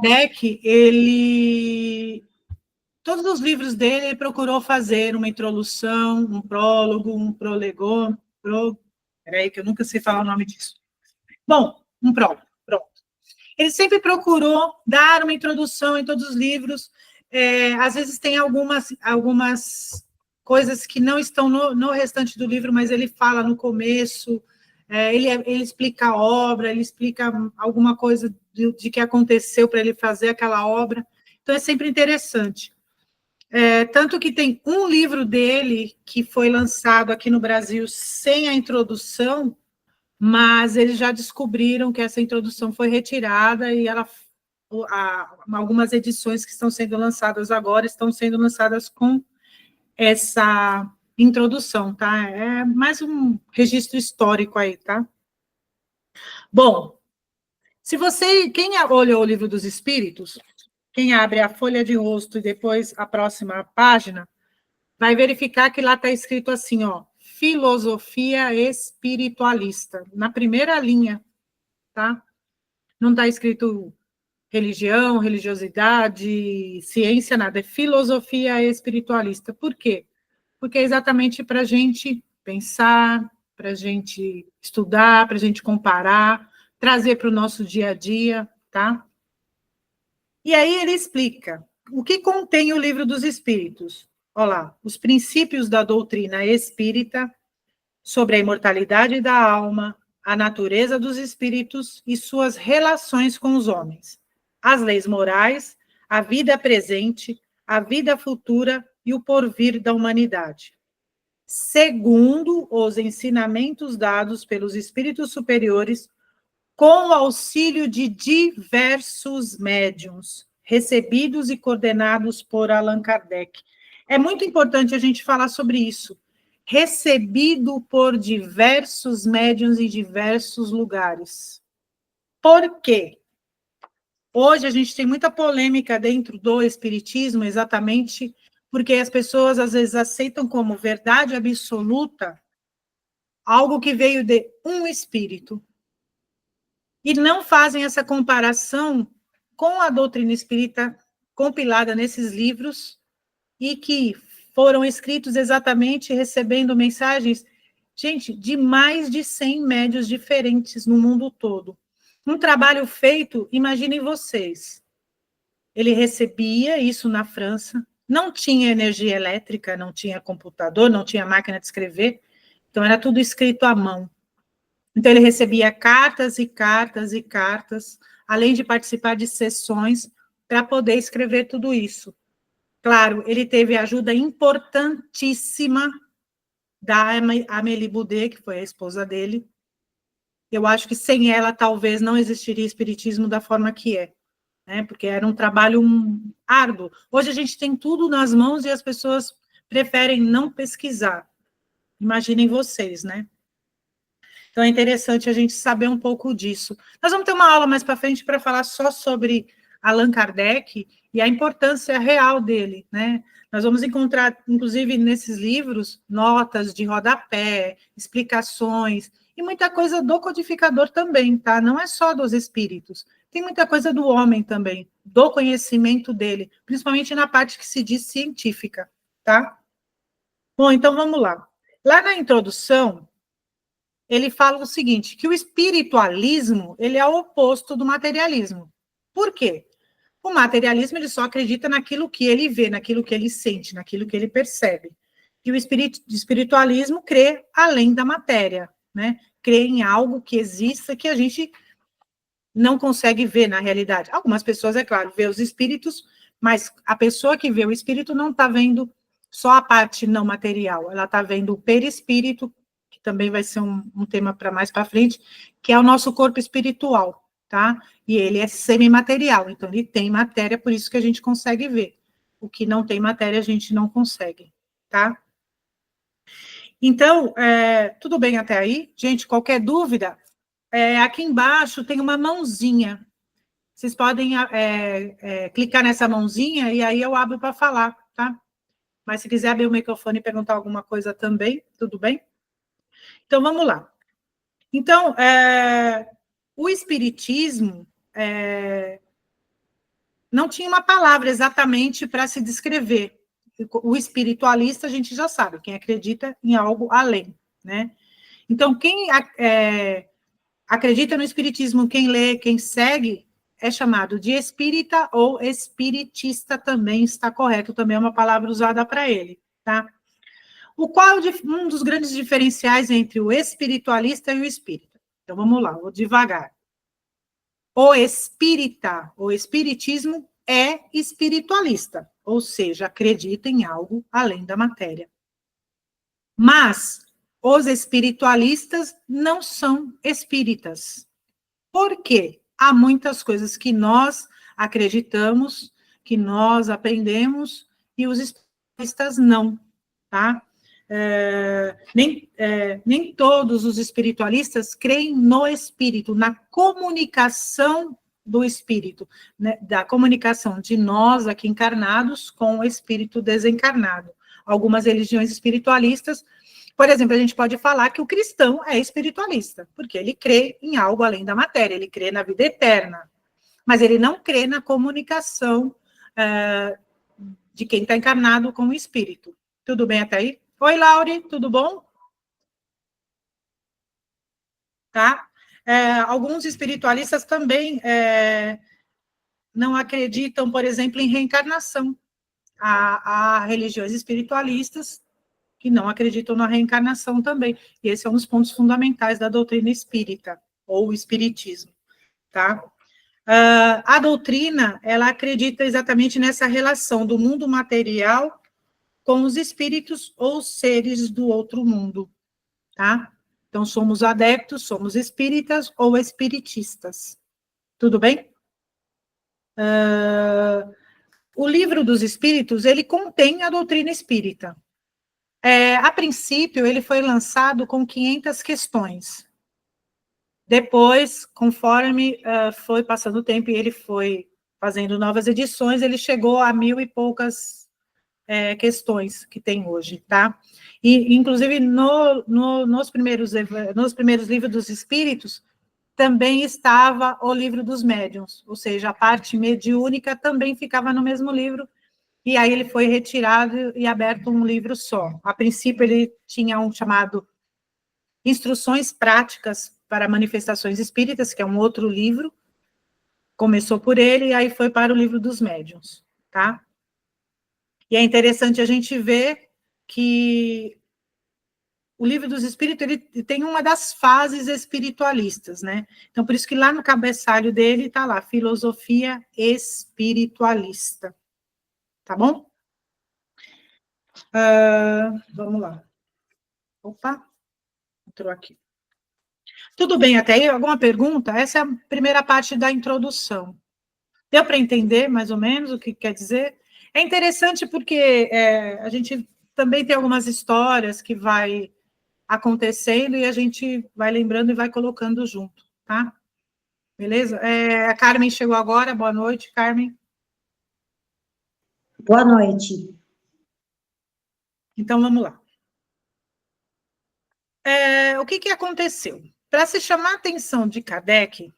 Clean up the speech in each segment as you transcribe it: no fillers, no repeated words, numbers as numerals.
Kardec, ele... Todos os livros dele, ele procurou fazer uma introdução, um prólogo, um prolegô... Peraí, que eu nunca sei falar o nome disso. Bom, um prólogo, pronto. Ele sempre procurou dar uma introdução em todos os livros. Às vezes tem algumas coisas que não estão no restante do livro, mas ele fala no começo, ele explica a obra, ele explica alguma coisa de que aconteceu para ele fazer aquela obra. Então, é sempre interessante. Tanto que tem um livro dele que foi lançado aqui no Brasil sem a introdução, mas eles já descobriram que essa introdução foi retirada e algumas edições que estão sendo lançadas agora estão sendo lançadas com essa introdução, tá? É mais um registro histórico aí, tá? Bom, quem olhou o Livro dos Espíritos, quem abre a folha de rosto e depois a próxima página, vai verificar que lá está escrito assim, ó, filosofia espiritualista, na primeira linha, tá? Não está escrito religião, religiosidade, ciência, nada, é filosofia espiritualista. Por quê? Porque é exatamente para a gente pensar, para a gente estudar, para a gente comparar, trazer para o nosso dia a dia, tá? E aí ele explica o que contém o Livro dos Espíritos. Olha lá, os princípios da doutrina espírita sobre a imortalidade da alma, a natureza dos espíritos e suas relações com os homens, as leis morais, a vida presente, a vida futura e o porvir da humanidade. Segundo os ensinamentos dados pelos espíritos superiores, com o auxílio de diversos médiuns, recebidos e coordenados por Allan Kardec. É muito importante a gente falar sobre isso. Recebido por diversos médiuns em diversos lugares. Por quê? Hoje a gente tem muita polêmica dentro do espiritismo, exatamente porque as pessoas às vezes aceitam como verdade absoluta algo que veio de um espírito e não fazem essa comparação com a doutrina espírita compilada nesses livros e que foram escritos exatamente recebendo mensagens, gente, de mais de 100 médios diferentes no mundo todo. Um trabalho feito, imaginem vocês, ele recebia isso na França, não tinha energia elétrica, não tinha computador, não tinha máquina de escrever, então era tudo escrito à mão. Então ele recebia cartas e cartas e cartas, além de participar de sessões para poder escrever tudo isso. Claro, ele teve ajuda importantíssima da Amélie Boudet, que foi a esposa dele. Eu acho que sem ela, talvez, não existiria espiritismo da forma que é, né? Porque era um trabalho árduo. Hoje a gente tem tudo nas mãos e as pessoas preferem não pesquisar. Imaginem vocês, né? Então é interessante a gente saber um pouco disso. Nós vamos ter uma aula mais para frente para falar só sobre Allan Kardec e a importância real dele, né? Nós vamos encontrar, inclusive, nesses livros, notas de rodapé, explicações, e muita coisa do codificador também, tá? Não é só dos espíritos, tem muita coisa do homem também, do conhecimento dele, principalmente na parte que se diz científica, tá? Bom, então vamos lá. Lá na introdução, ele fala o seguinte, que o espiritualismo, ele é o oposto do materialismo. Por quê? O materialismo, ele só acredita naquilo que ele vê, naquilo que ele sente, naquilo que ele percebe. E o espiritualismo crê além da matéria, né? Crê em algo que exista, que a gente não consegue ver na realidade. Algumas pessoas, é claro, vê os espíritos, mas a pessoa que vê o espírito não está vendo só a parte não material, ela está vendo o perispírito, que também vai ser um tema para mais para frente, que é o nosso corpo espiritual, tá? E ele é semimaterial, então ele tem matéria, por isso que a gente consegue ver. O que não tem matéria, a gente não consegue, tá? Então, tudo bem até aí? Gente, qualquer dúvida, aqui embaixo tem uma mãozinha. Vocês podem clicar nessa mãozinha e aí eu abro para falar, tá? Mas se quiser abrir o microfone e perguntar alguma coisa também, tudo bem? Então, vamos lá. Então, o Espiritismo, não tinha uma palavra exatamente para se descrever. O espiritualista, a gente já sabe, quem acredita em algo além, né? Então, quem acredita no espiritismo, quem lê, quem segue, é chamado de espírita ou espiritista, também está correto, também é uma palavra usada para ele, tá? Um dos grandes diferenciais entre o espiritualista e o espírita. Então, vamos lá, vou devagar. O espírita, o espiritismo é espiritualista, ou seja, acredita em algo além da matéria. Mas os espiritualistas não são espíritas. Por quê? Há muitas coisas que nós acreditamos, que nós aprendemos, e os espiritistas não, tá? Nem todos os espiritualistas creem no espírito, na comunicação do espírito, né, da comunicação de nós aqui encarnados com o espírito desencarnado. Algumas religiões espiritualistas, por exemplo, a gente pode falar que o cristão é espiritualista, porque ele crê em algo além da matéria, ele crê na vida eterna, mas ele não crê na comunicação de quem está encarnado com o espírito. Tudo bem até aí? Oi, Laure, tudo bom? Tá? Alguns espiritualistas também não acreditam, por exemplo, em reencarnação. Há religiões espiritualistas que não acreditam na reencarnação também. E esse é um dos pontos fundamentais da doutrina espírita, ou espiritismo, tá? A doutrina, ela acredita exatamente nessa relação do mundo material com os espíritos ou seres do outro mundo, tá? Então, somos adeptos, somos espíritas ou espiritistas. Tudo bem? O Livro dos Espíritos, ele contém a doutrina espírita. A princípio, ele foi lançado com 500 questões. Depois, conforme foi passando o tempo e ele foi fazendo novas edições, ele chegou a 1000 e poucas questões que tem hoje, tá? E, inclusive, nos primeiros livros dos Espíritos, também estava o livro dos médiuns, ou seja, a parte mediúnica também ficava no mesmo livro, e aí ele foi retirado e aberto um livro só. A princípio, ele tinha um chamado Instruções Práticas para Manifestações Espíritas, que é um outro livro, começou por ele, e aí foi para o livro dos médiuns, tá? E é interessante a gente ver que o Livro dos Espíritos, ele tem uma das fases espiritualistas, né? Então, por isso que lá no cabeçalho dele está lá, filosofia espiritualista. Tá bom? Vamos lá. Opa, entrou aqui. Tudo bem até aí? Alguma pergunta? Essa é a primeira parte da introdução. Deu para entender, mais ou menos, o que quer dizer? É interessante porque a gente também tem algumas histórias que vai acontecendo e a gente vai lembrando e vai colocando junto, tá? Beleza? A Carmen chegou agora, boa noite, Carmen. Boa noite. Então, vamos lá. O que aconteceu? Para se chamar a atenção de Kardec,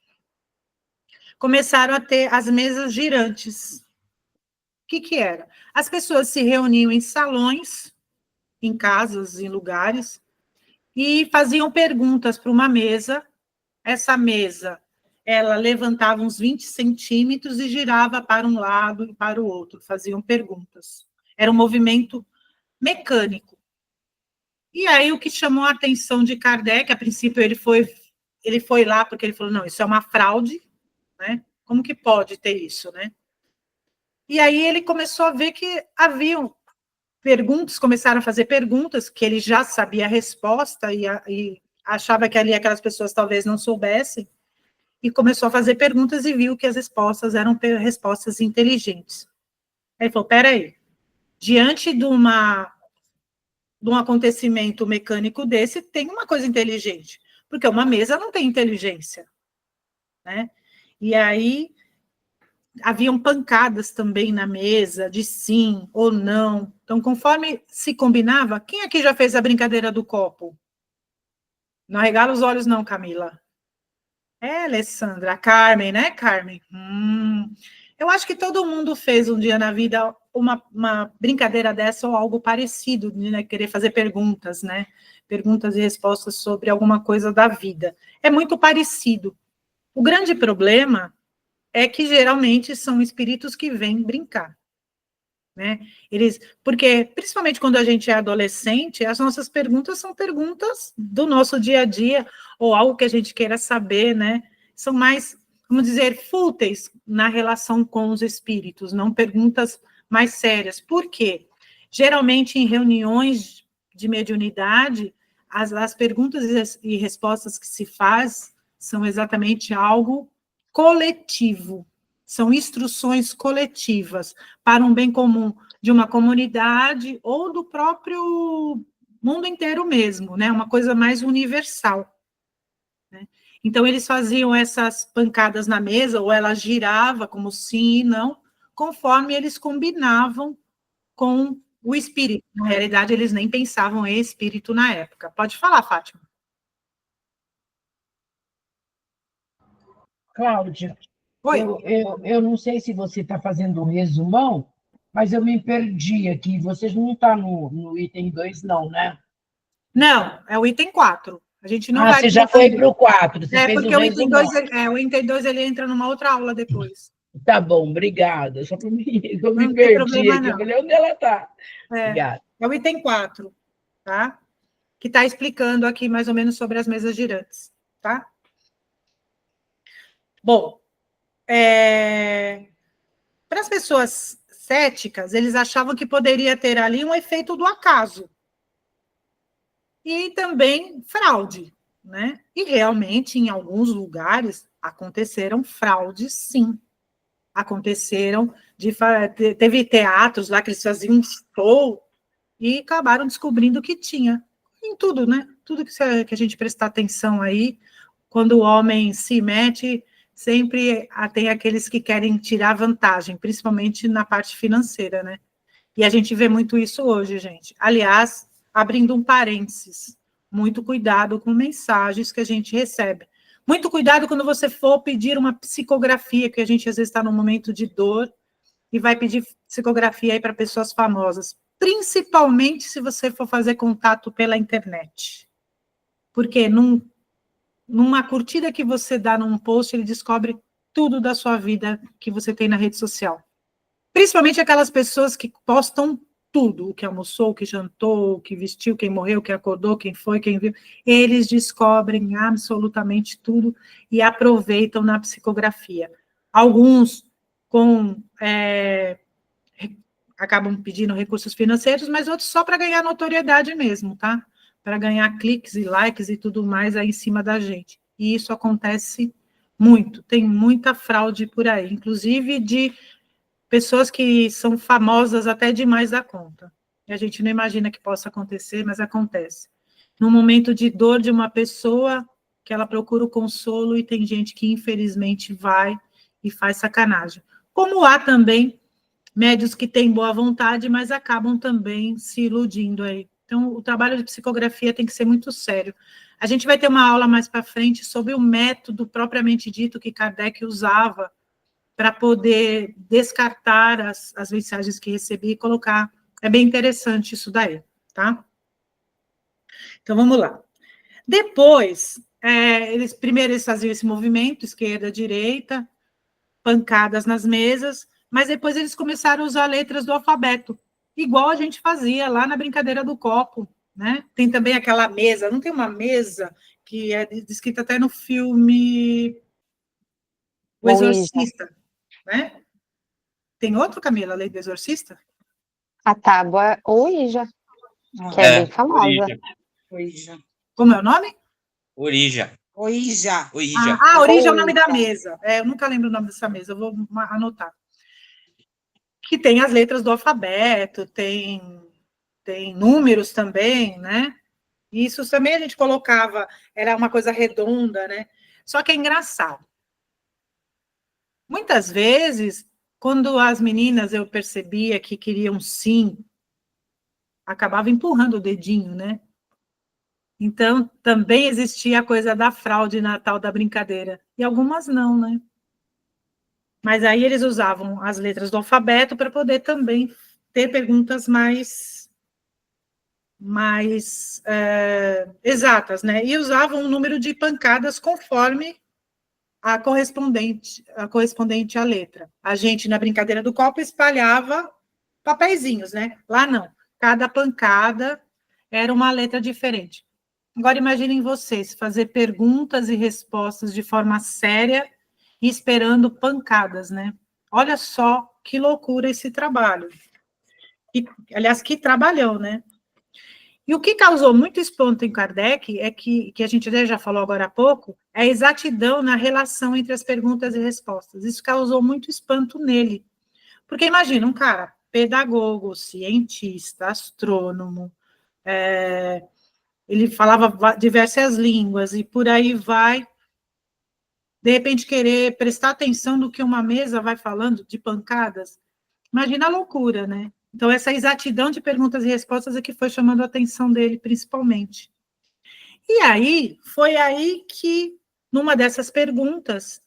começaram a ter as mesas girantes. O que era? As pessoas se reuniam em salões, em casas, em lugares, e faziam perguntas para uma mesa. Essa mesa, ela levantava uns 20 centímetros e girava para um lado e para o outro, faziam perguntas. Era um movimento mecânico. E aí, o que chamou a atenção de Kardec, a princípio ele foi lá porque ele falou, não, isso é uma fraude, né? Como que pode ter isso, né? E aí ele começou a ver que haviam perguntas, começaram a fazer perguntas, que ele já sabia a resposta e achava que ali aquelas pessoas talvez não soubessem, e começou a fazer perguntas e viu que as respostas eram respostas inteligentes. Aí ele falou, peraí, diante de um acontecimento mecânico desse, tem uma coisa inteligente, porque uma mesa não tem inteligência, né? E aí, haviam pancadas também na mesa, de sim ou não. Então, conforme se combinava, quem aqui já fez a brincadeira do copo? Não regala os olhos não, Camila. Alessandra, a Carmen, né, Carmen? Eu acho que todo mundo fez um dia na vida uma brincadeira dessa ou algo parecido, né? Querer fazer perguntas, né? Perguntas e respostas sobre alguma coisa da vida. É muito parecido. O grande problema é que geralmente são espíritos que vêm brincar, né? Porque, principalmente quando a gente é adolescente, as nossas perguntas são perguntas do nosso dia a dia, ou algo que a gente queira saber, né? São mais, vamos dizer, fúteis na relação com os espíritos, não perguntas mais sérias. Por quê? Geralmente, em reuniões de mediunidade, as perguntas e respostas que se faz são exatamente algo coletivo, são instruções coletivas para um bem comum de uma comunidade ou do próprio mundo inteiro mesmo, né? Uma coisa mais universal, né? Então, eles faziam essas pancadas na mesa, ou ela girava como sim e não, conforme eles combinavam com o espírito. Na realidade, eles nem pensavam em espírito na época. Pode falar, Fátima. Cláudia, Oi. eu não sei se você está fazendo um resumão, mas eu me perdi aqui. Vocês não estão no item 2 não, né? Não, é o item 4. A gente não Ah, vai você para o já item foi 2. para o 4, você É, fez um porque resumão. o item 2 ele entra numa outra aula depois. Tá bom, obrigada. Só para mim, eu me Não tem perdi problema, aqui. Eu não. falei, onde ela está? É, Obrigada. é o item 4, tá? Que está explicando aqui mais ou menos sobre as mesas girantes, tá? Bom, para as pessoas céticas, eles achavam que poderia ter ali um efeito do acaso e também fraude, né? E realmente, em alguns lugares, aconteceram fraudes, sim. Aconteceram, teve teatros lá que eles faziam um show e acabaram descobrindo que tinha. Em tudo, né? Tudo que a gente prestar atenção aí, quando o homem se mete, sempre tem aqueles que querem tirar vantagem, principalmente na parte financeira, né? E a gente vê muito isso hoje, gente. Aliás, abrindo um parênteses, muito cuidado com mensagens que a gente recebe. Muito cuidado quando você for pedir uma psicografia, que a gente às vezes está num momento de dor e vai pedir psicografia aí para pessoas famosas, principalmente se você for fazer contato pela internet. Porque numa curtida que você dá num post, ele descobre tudo da sua vida que você tem na rede social. Principalmente aquelas pessoas que postam tudo, o que almoçou, o que jantou, o que vestiu, quem morreu, quem acordou, quem foi, quem viu. Eles descobrem absolutamente tudo e aproveitam na psicografia. Alguns com acabam pedindo recursos financeiros, mas outros só para ganhar notoriedade mesmo, tá? Para ganhar cliques e likes e tudo mais aí em cima da gente. E isso acontece muito, tem muita fraude por aí, inclusive de pessoas que são famosas até demais da conta. E a gente não imagina que possa acontecer, mas acontece. No momento de dor de uma pessoa, que ela procura o consolo, e tem gente que, infelizmente, vai e faz sacanagem. Como há também médios que têm boa vontade, mas acabam também se iludindo aí. Então, o trabalho de psicografia tem que ser muito sério. A gente vai ter uma aula mais para frente sobre o método propriamente dito que Kardec usava para poder descartar as mensagens que recebi e colocar. É bem interessante isso daí, tá? Então, vamos lá. Depois, primeiro eles faziam esse movimento, esquerda, direita, pancadas nas mesas, mas depois eles começaram a usar letras do alfabeto, igual a gente fazia lá na brincadeira do copo, né? Tem também aquela mesa, não tem uma mesa que é descrita até no filme O Exorcista, né? Tem outro, Camila, além do Exorcista? A tábua Ouija, que é bem famosa. Ouija. Como é o nome? Orija. Ouija. Ouija. Ouija é o nome da mesa. Eu nunca lembro o nome dessa mesa, eu vou anotar. Que tem as letras do alfabeto, tem números também, né? Isso também a gente colocava, era uma coisa redonda, né? Só que é engraçado. Muitas vezes, quando as meninas eu percebia que queriam sim, acabava empurrando o dedinho, né? Então, também existia a coisa da fraude na tal da brincadeira. E algumas não, né? Mas aí eles usavam as letras do alfabeto para poder também ter perguntas mais exatas, né? E usavam um número de pancadas conforme a correspondente à letra. A gente, na brincadeira do copo, espalhava papeizinhos, né? Lá não. Cada pancada era uma letra diferente. Agora imaginem vocês fazer perguntas e respostas de forma séria e esperando pancadas, né? Olha só que loucura esse trabalho. Aliás, que trabalhão, né? E o que causou muito espanto em Kardec é que a gente já falou agora há pouco, é a exatidão na relação entre as perguntas e respostas. Isso causou muito espanto nele. Porque imagina, um cara pedagogo, cientista, astrônomo, ele falava diversas línguas e por aí vai, de repente querer prestar atenção no que uma mesa vai falando de pancadas. Imagina a loucura, né? Então, essa exatidão de perguntas e respostas é que foi chamando a atenção dele, principalmente. E aí, foi aí que, numa dessas perguntas,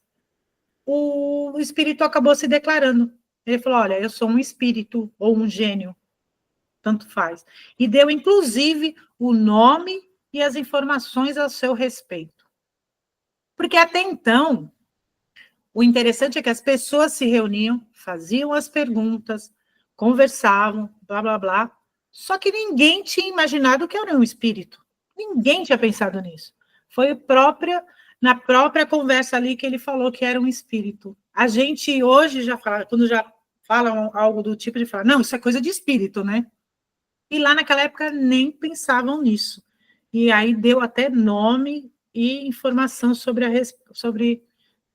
o espírito acabou se declarando. Ele falou, olha, eu sou um espírito ou um gênio, tanto faz. E deu, inclusive, o nome e as informações ao seu respeito. Porque até então, o interessante é que as pessoas se reuniam, faziam as perguntas, conversavam, blá, blá, blá, só que ninguém tinha imaginado que era um espírito. Ninguém tinha pensado nisso. Foi na própria conversa ali que ele falou que era um espírito. A gente hoje já fala, quando já falam algo do tipo de falar, não, isso é coisa de espírito, né? E lá naquela época nem pensavam nisso. E aí deu até nome e informação sobre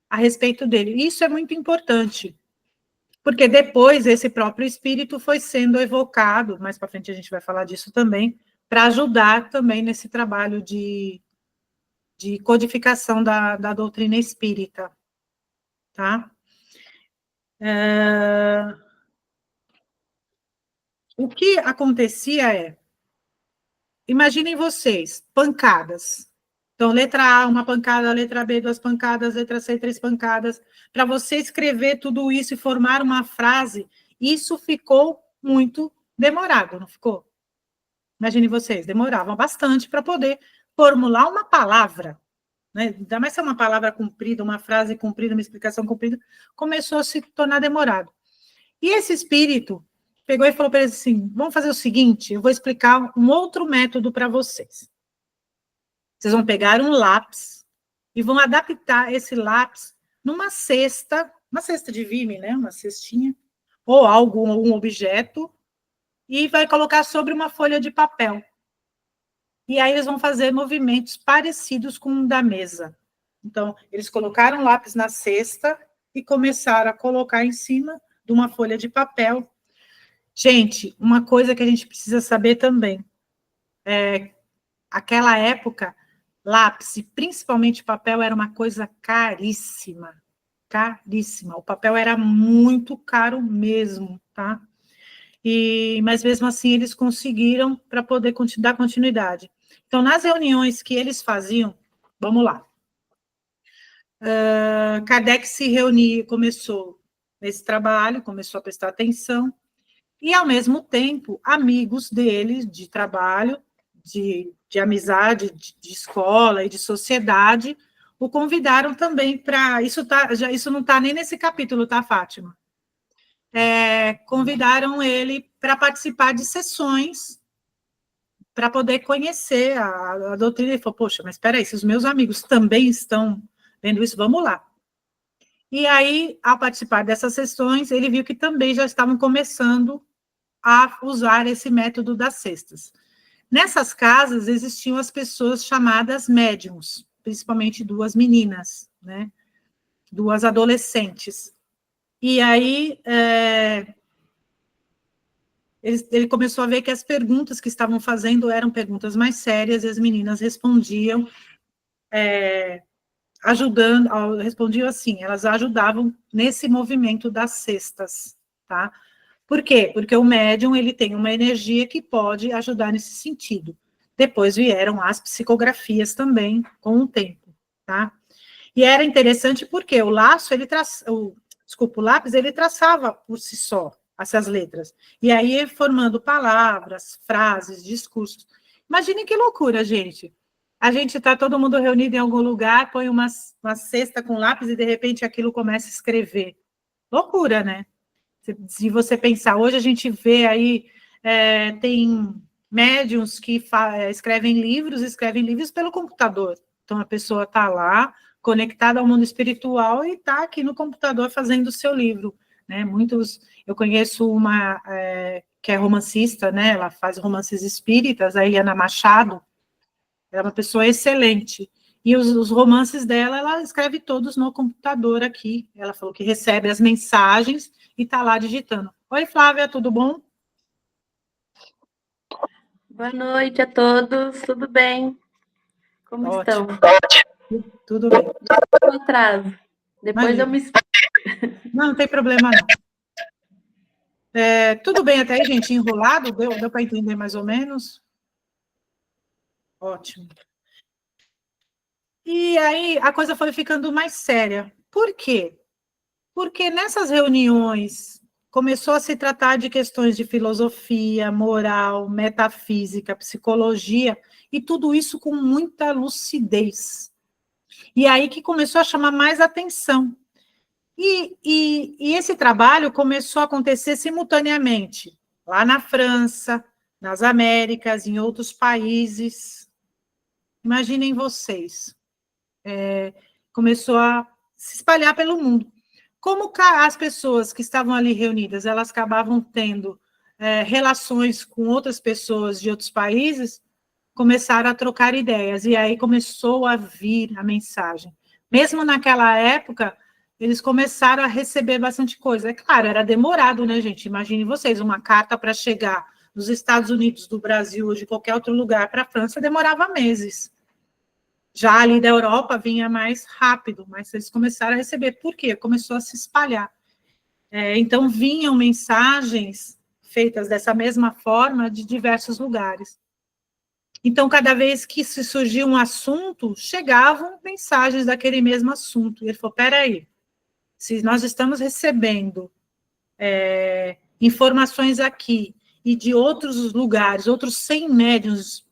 a respeito dele. Isso é muito importante, porque depois esse próprio espírito foi sendo evocado, mais para frente a gente vai falar disso também, para ajudar também nesse trabalho de codificação da doutrina espírita, tá? O que acontecia imaginem vocês, pancadas. Então, letra A, uma pancada, letra B, 2 pancadas, letra C, 3 pancadas. Para você escrever tudo isso e formar uma frase, isso ficou muito demorado, não ficou? Imagine vocês, demoravam bastante para poder formular uma palavra, né? Ainda mais se é uma palavra comprida, uma frase comprida, uma explicação comprida, começou a se tornar demorado. E esse espírito pegou e falou para eles assim, vamos fazer o seguinte, eu vou explicar um outro método para vocês. Vocês vão pegar um lápis e vão adaptar esse lápis numa cesta, uma cesta de vime, né? Uma cestinha, ou algum objeto, e vai colocar sobre uma folha de papel. E aí eles vão fazer movimentos parecidos com o da mesa. Então, eles colocaram o lápis na cesta e começaram a colocar em cima de uma folha de papel. Gente, uma coisa que a gente precisa saber também, aquela época, lápis, e principalmente papel, era uma coisa caríssima, caríssima. O papel era muito caro mesmo, tá? Mas mesmo assim eles conseguiram para poder dar continuidade. Então, nas reuniões que eles faziam, vamos lá. Kardec se reuniu, começou nesse trabalho, começou a prestar atenção, e ao mesmo tempo, amigos dele de trabalho, de amizade, de escola e de sociedade, o convidaram também para... Isso não está nem nesse capítulo, tá, Fátima? Convidaram ele para participar de sessões para poder conhecer a doutrina. Ele falou, poxa, mas espera aí, se os meus amigos também estão vendo isso, vamos lá. E aí, ao participar dessas sessões, ele viu que também já estavam começando a usar esse método das cestas. Nessas casas existiam as pessoas chamadas médiums, principalmente 2 meninas, né? 2 adolescentes. E aí ele começou a ver que as perguntas que estavam fazendo eram perguntas mais sérias e as meninas respondiam respondiam assim, elas ajudavam nesse movimento das cestas, tá? Por quê? Porque o médium, ele tem uma energia que pode ajudar nesse sentido. Depois vieram as psicografias também, com o tempo, tá? E era interessante porque o laço, desculpa, o lápis, ele traçava por si só essas letras. E aí, formando palavras, frases, discursos. Imaginem que loucura, gente. A gente está todo mundo reunido em algum lugar, põe uma cesta com lápis e, de repente, aquilo começa a escrever. Loucura, né? Se você pensar, hoje a gente vê aí, tem médiuns que escrevem livros pelo computador. Então, a pessoa está lá, conectada ao mundo espiritual e está aqui no computador fazendo o seu livro. Né? Eu conheço uma que é romancista, né? Ela faz romances espíritas, a Eliana Machado, ela é uma pessoa excelente. E os romances dela, ela escreve todos no computador aqui. Ela falou que recebe as mensagens e está lá digitando. Oi, Flávia, tudo bom? Boa noite a todos, tudo bem? Como Ótimo. estão? Tudo bem. Com atraso. Depois eu me explico. Não tem problema, não. Tudo bem até aí, gente? Enrolado? Deu para entender mais ou menos? Ótimo. E aí a coisa foi ficando mais séria. Por quê? Porque nessas reuniões começou a se tratar de questões de filosofia, moral, metafísica, psicologia, e tudo isso com muita lucidez. E aí que começou a chamar mais atenção. E esse trabalho começou a acontecer simultaneamente, lá na França, nas Américas, em outros países. Imaginem vocês. Começou a se espalhar pelo mundo. Como as pessoas que estavam ali reunidas, elas acabavam tendo relações com outras pessoas de outros países, começaram a trocar ideias, e aí começou a vir a mensagem. Mesmo naquela época, eles começaram a receber bastante coisa. É claro, era demorado, né, gente? Imagine vocês, uma carta para chegar nos Estados Unidos, do Brasil, ou de qualquer outro lugar para a França, demorava meses. Já ali da Europa vinha mais rápido, mas eles começaram a receber. Por quê? Começou a se espalhar. Então, vinham mensagens feitas dessa mesma forma de diversos lugares. Então, cada vez que se surgia um assunto, chegavam mensagens daquele mesmo assunto. E ele falou, peraí, se nós estamos recebendo informações aqui e de outros lugares, outros 100 médiuns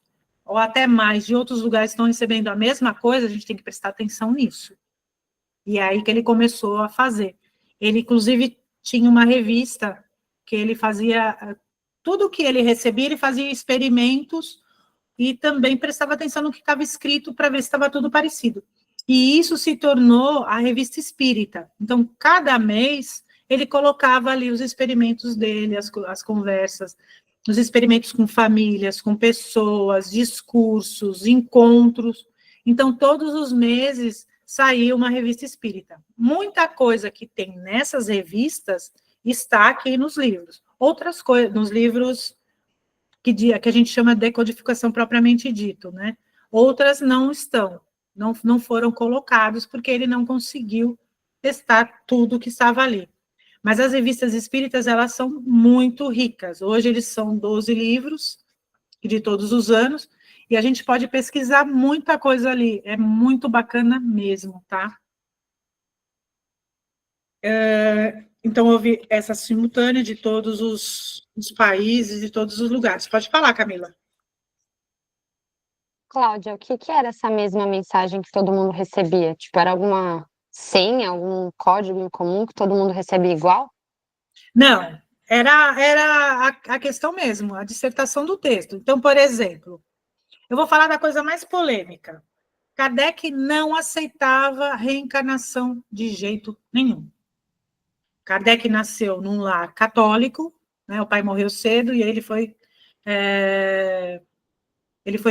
ou até mais de outros lugares estão recebendo a mesma coisa, a gente tem que prestar atenção nisso. E é aí que ele começou a fazer. Ele, inclusive, tinha uma revista que ele fazia, tudo que ele recebia, ele fazia experimentos e também prestava atenção no que estava escrito para ver se estava tudo parecido. E isso se tornou a Revista Espírita. Então, cada mês, ele colocava ali os experimentos dele, as conversas, os experimentos com famílias, com pessoas, discursos, encontros. Então, todos os meses saía uma revista espírita. Muita coisa que tem nessas revistas está aqui nos livros. Outras coisas, nos livros que a gente chama de decodificação propriamente dito, né? Outras não estão, não foram colocados porque ele não conseguiu testar tudo que estava ali. Mas as revistas espíritas, elas são muito ricas. Hoje eles são 12 livros, de todos os anos, e a gente pode pesquisar muita coisa ali. É muito bacana mesmo, tá? Então, houve essa simultânea de todos os países, de todos os lugares. Pode falar, Camila. Cláudia, o que era essa mesma mensagem que todo mundo recebia? Tipo, era alguma senha, algum código em comum que todo mundo recebia igual? Não, era a questão mesmo, a dissertação do texto. Então, por exemplo, eu vou falar da coisa mais polêmica. Kardec não aceitava reencarnação de jeito nenhum. Kardec nasceu num lar católico, né? O pai morreu cedo e ele foi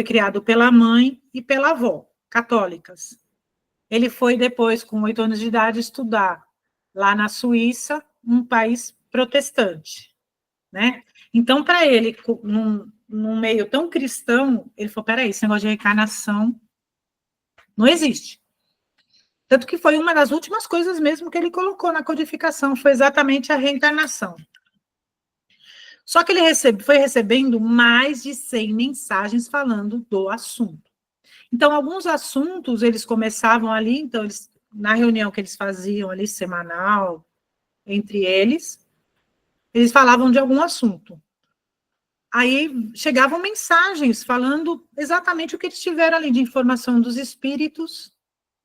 criado pela mãe e pela avó, católicas. Ele foi depois, com 8 anos de idade, estudar lá na Suíça, um país protestante, né? Então, para ele, num meio tão cristão, ele falou, peraí, esse negócio de reencarnação não existe. Tanto que foi uma das últimas coisas mesmo que ele colocou na codificação, foi exatamente a reencarnação. Só que ele foi recebendo mais de 100 mensagens falando do assunto. Então, alguns assuntos, eles começavam ali, então, na reunião que eles faziam ali, semanal, entre eles falavam de algum assunto. Aí chegavam mensagens falando exatamente o que eles tiveram ali de informação dos espíritos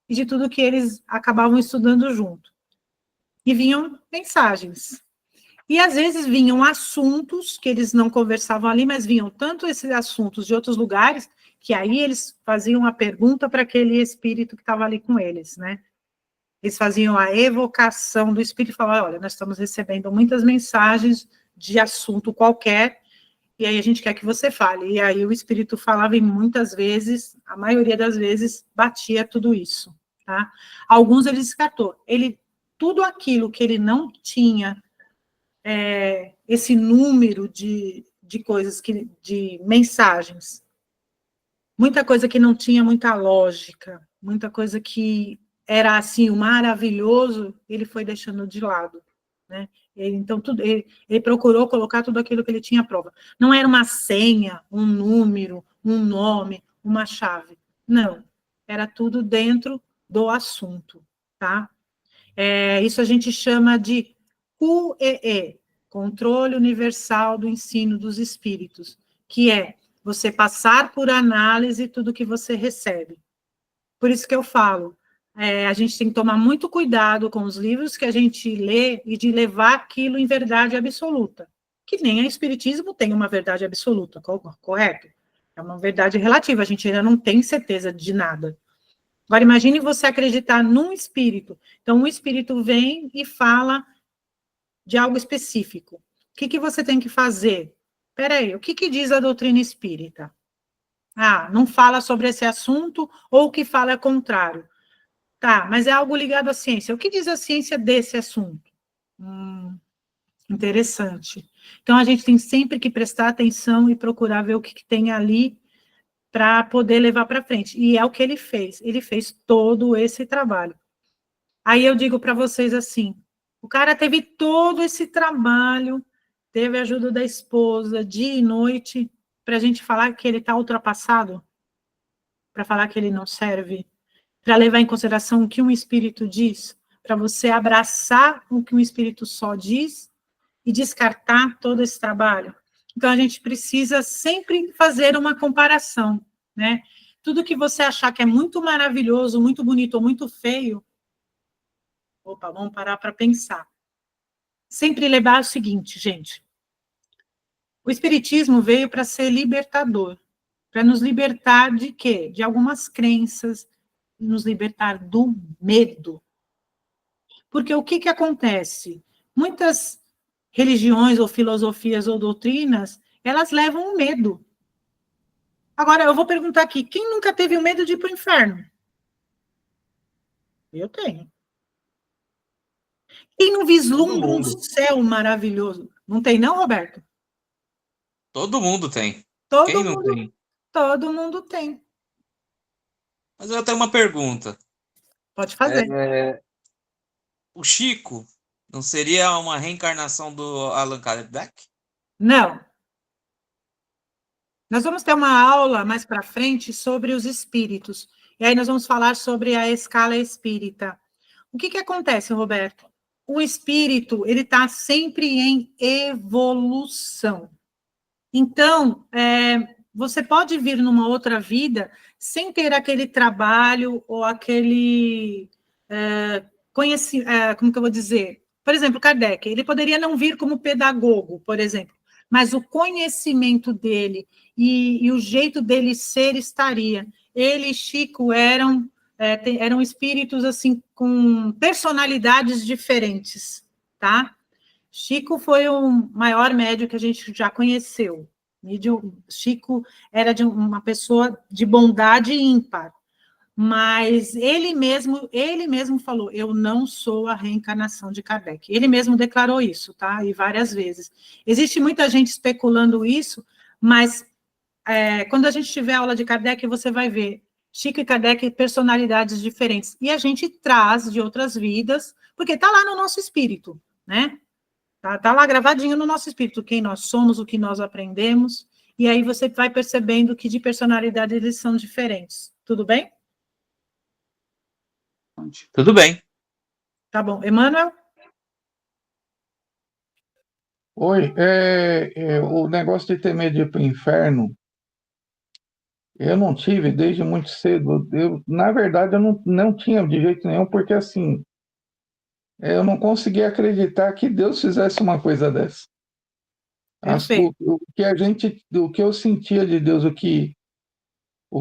e de tudo que eles acabavam estudando junto. E vinham mensagens. E às vezes vinham assuntos que eles não conversavam ali, mas vinham tanto esses assuntos de outros lugares, que aí eles faziam a pergunta para aquele espírito que estava ali com eles, né? Eles faziam a evocação do espírito e falavam, olha, nós estamos recebendo muitas mensagens de assunto qualquer, e aí a gente quer que você fale. E aí o espírito falava e muitas vezes, a maioria das vezes, batia tudo isso, tá? Alguns ele descartou. Tudo aquilo que ele não tinha esse número de coisas, de mensagens, muita coisa que não tinha muita lógica, muita coisa que era assim, o maravilhoso, ele foi deixando de lado, né? Então, ele procurou colocar tudo aquilo que ele tinha prova. Não era uma senha, um número, um nome, uma chave. Não, era tudo dentro do assunto, tá? Isso a gente chama de QEE, Controle Universal do Ensino dos Espíritos, que é você passar por análise tudo que você recebe. Por isso que eu falo, a gente tem que tomar muito cuidado com os livros que a gente lê e de levar aquilo em verdade absoluta. Que nem o Espiritismo tem uma verdade absoluta, correto? É uma verdade relativa, a gente ainda não tem certeza de nada. Agora, imagine você acreditar num espírito. Então, um espírito vem e fala de algo específico. O que você tem que fazer? Peraí, o que diz a doutrina espírita? Ah, não fala sobre esse assunto, ou o que fala é contrário. Tá, mas é algo ligado à ciência. O que diz a ciência desse assunto? Interessante. Então, a gente tem sempre que prestar atenção e procurar ver o que tem ali para poder levar para frente. E é o que ele fez. Ele fez todo esse trabalho. Aí eu digo para vocês assim, o cara teve todo esse trabalho, teve a ajuda da esposa, dia e noite, para a gente falar que ele está ultrapassado, para falar que ele não serve, para levar em consideração o que um espírito diz, para você abraçar o que um espírito só diz e descartar todo esse trabalho. Então, a gente precisa sempre fazer uma comparação, né? Tudo que você achar que é muito maravilhoso, muito bonito ou muito feio, opa, vamos parar para pensar. Sempre lembrar o seguinte, gente. O Espiritismo veio para ser libertador, para nos libertar de quê? De algumas crenças, nos libertar do medo. Porque o que acontece? Muitas religiões ou filosofias ou doutrinas, elas levam o medo. Agora, eu vou perguntar aqui, quem nunca teve o medo de ir para o inferno? Eu tenho. Quem não vislumbra um céu maravilhoso? Não tem não, Roberto? Todo mundo tem. Quem não tem? Todo mundo tem. Mas eu tenho uma pergunta. Pode fazer. O Chico não seria uma reencarnação do Allan Kardec? Não. Nós vamos ter uma aula mais para frente sobre os espíritos. E aí nós vamos falar sobre a escala espírita. O que acontece, Roberto? O espírito, ele está sempre em evolução. Então, você pode vir numa outra vida sem ter aquele trabalho ou aquele conhecimento, como que eu vou dizer? Por exemplo, Kardec, ele poderia não vir como pedagogo, por exemplo, mas o conhecimento dele e o jeito dele ser estaria. Ele e Chico eram espíritos assim com personalidades diferentes, tá? Chico foi o maior médium que a gente já conheceu. Chico era de uma pessoa de bondade ímpar, mas ele mesmo falou, eu não sou a reencarnação de Kardec. Ele mesmo declarou isso, tá? E várias vezes. Existe muita gente especulando isso, mas quando a gente tiver aula de Kardec, você vai ver Chico e Kardec, personalidades diferentes. E a gente traz de outras vidas, porque está lá no nosso espírito, né? Tá lá gravadinho no nosso espírito, quem nós somos, o que nós aprendemos, e aí você vai percebendo que de personalidade eles são diferentes. Tudo bem? Tudo bem. Tá bom. Emmanuel? Oi, o negócio de ter medo de ir para o inferno, eu não tive desde muito cedo. Na verdade, eu não tinha de jeito nenhum, porque assim, eu não conseguia acreditar que Deus fizesse uma coisa dessa. Perfeito. O que eu sentia de Deus, o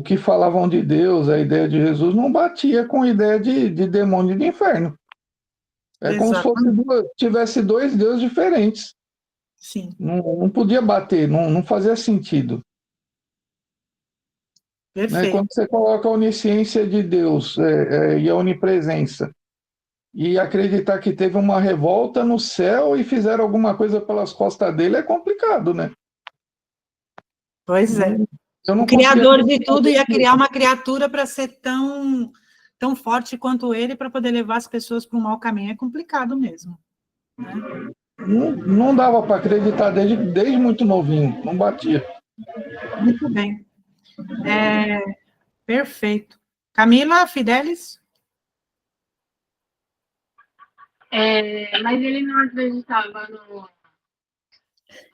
que falavam de Deus, a ideia de Jesus, não batia com a ideia de demônio e de inferno. É como se Exatamente. tivesse dois deuses diferentes. Sim, Não podia bater, não fazia sentido. Né? Quando perfeito. você coloca a onisciência de Deus e a onipresença, e acreditar que teve uma revolta no céu e fizeram alguma coisa pelas costas dele, é complicado, né? Pois é. Eu O não conseguia Criador de acreditar tudo ia nisso. criar uma criatura para ser tão forte quanto ele, para poder levar as pessoas para um mau caminho. É complicado mesmo. Não dava para acreditar desde muito novinho, não batia. Muito bem. Perfeito. Camila Fidelis? Mas ele não acreditava no.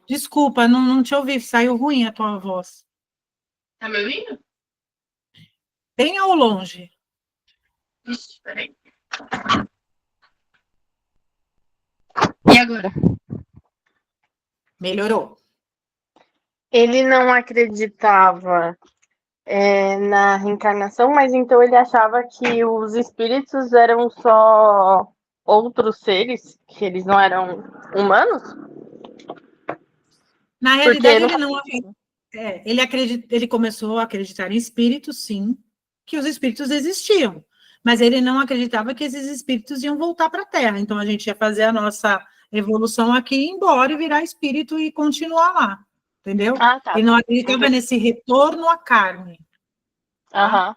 Desculpa, não te ouvi, saiu ruim a tua voz. Tá me ouvindo? Bem ao longe. Ixi, peraí. E agora? Melhorou. Ele não acreditava na reencarnação, mas então ele achava que os espíritos eram só outros seres, que eles não eram humanos? Na Porque realidade, não ele faz não sentido. ele começou a acreditar em espíritos, sim, que os espíritos existiam, mas ele não acreditava que esses espíritos iam voltar para a Terra. Então a gente ia fazer a nossa evolução aqui, ir embora e virar espírito e continuar lá, entendeu? Ah, tá. Ele não acreditava nesse retorno à carne. Aham.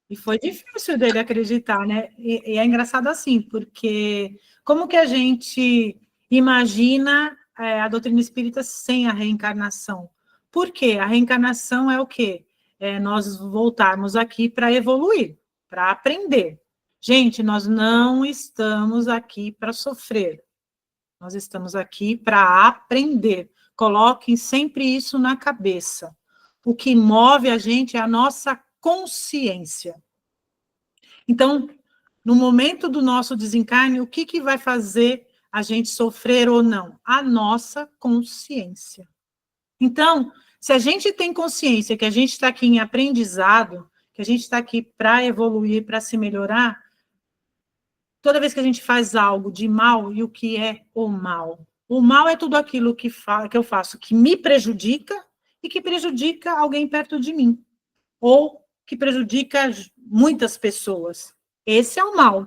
E foi difícil dele acreditar, né? E é engraçado assim, porque como que a gente imagina a doutrina espírita sem a reencarnação? Por quê? A reencarnação é o quê? É nós voltarmos aqui para evoluir, para aprender. Gente, nós não estamos aqui para sofrer. Nós estamos aqui para aprender. Coloquem sempre isso na cabeça. O que move a gente é a nossa consciência. Então, no momento do nosso desencarne, o que vai fazer a gente sofrer ou não? A nossa consciência. Então, se a gente tem consciência que a gente está aqui em aprendizado, que a gente está aqui para evoluir, para se melhorar, toda vez que a gente faz algo de mal, e o que é o mal? O mal é tudo aquilo que eu faço que me prejudica e que prejudica alguém perto de mim, ou que prejudica muitas pessoas. Esse é o mal.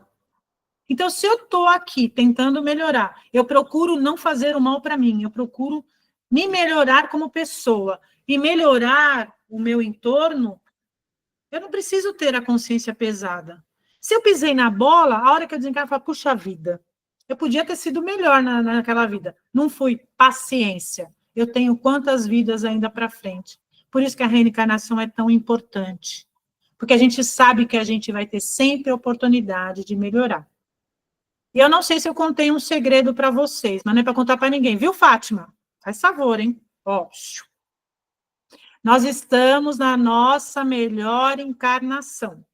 Então, se eu estou aqui tentando melhorar, eu procuro não fazer o mal para mim, eu procuro me melhorar como pessoa e melhorar o meu entorno, eu não preciso ter a consciência pesada. Se eu pisei na bola, a hora que eu desencarno, eu falo, puxa vida, eu podia ter sido melhor naquela vida. Não fui. Paciência. Eu tenho quantas vidas ainda para frente. Por isso que a reencarnação é tão importante. Porque a gente sabe que a gente vai ter sempre a oportunidade de melhorar. E eu não sei se eu contei um segredo para vocês, mas não é para contar para ninguém, viu, Fátima? Faz favor, hein? Ó, nós estamos na nossa melhor encarnação.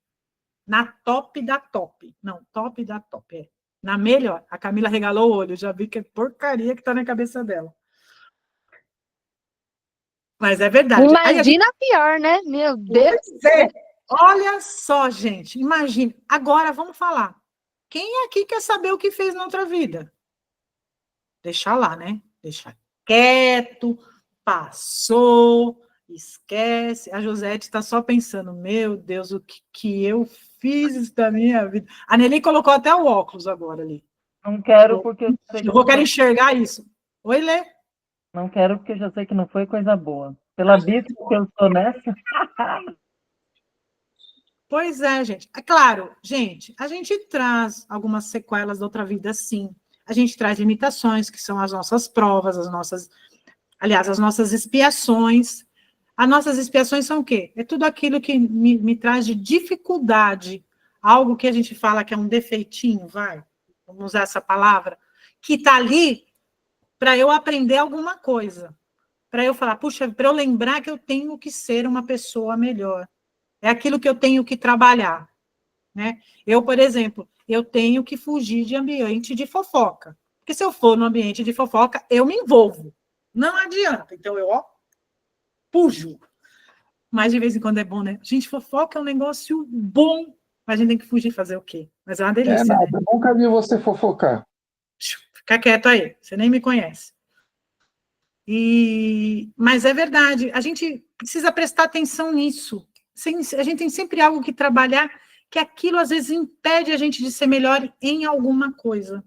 Na top da top. Não, top da top, é. Na melhor. A Camila regalou o olho, já vi que é porcaria que está na cabeça dela. Mas é verdade. Imagina pior, né? Meu Deus. Olha só, gente, imagina. Agora vamos falar. Quem aqui quer saber o que fez na outra vida? Deixa lá, né? Deixa quieto, passou, esquece. A Josete está só pensando, meu Deus, o que eu fiz da minha vida. A Nelly colocou até o óculos agora ali. Não quero porque Eu quero enxergar isso. Oi, Lê? Não quero porque já sei que não foi coisa boa. Pela bispa que eu sou nessa. Pois é, gente. É claro, gente, a gente traz algumas sequelas da outra vida, sim. A gente traz limitações, que são as nossas provas, as nossas expiações. As nossas expiações são o quê? É tudo aquilo que me traz de dificuldade, algo que a gente fala que é um defeitinho, vamos usar essa palavra, que está ali para eu aprender alguma coisa. Para eu falar, puxa, para eu lembrar que eu tenho que ser uma pessoa melhor. É aquilo que eu tenho que trabalhar, né? Eu, por exemplo, eu tenho que fugir de ambiente de fofoca. Porque se eu for no ambiente de fofoca, eu me envolvo. Não adianta. Então, eu, fujo. Mas, de vez em quando, é bom, né? Gente, fofoca é um negócio bom, mas a gente tem que fugir e fazer o quê? Mas é uma É delícia, né? nada, eu nunca vi você fofocar. Fica quieto aí, você nem me conhece. Mas é verdade, a gente precisa prestar atenção nisso. A gente tem sempre algo que trabalhar, que aquilo às vezes impede a gente de ser melhor em alguma coisa.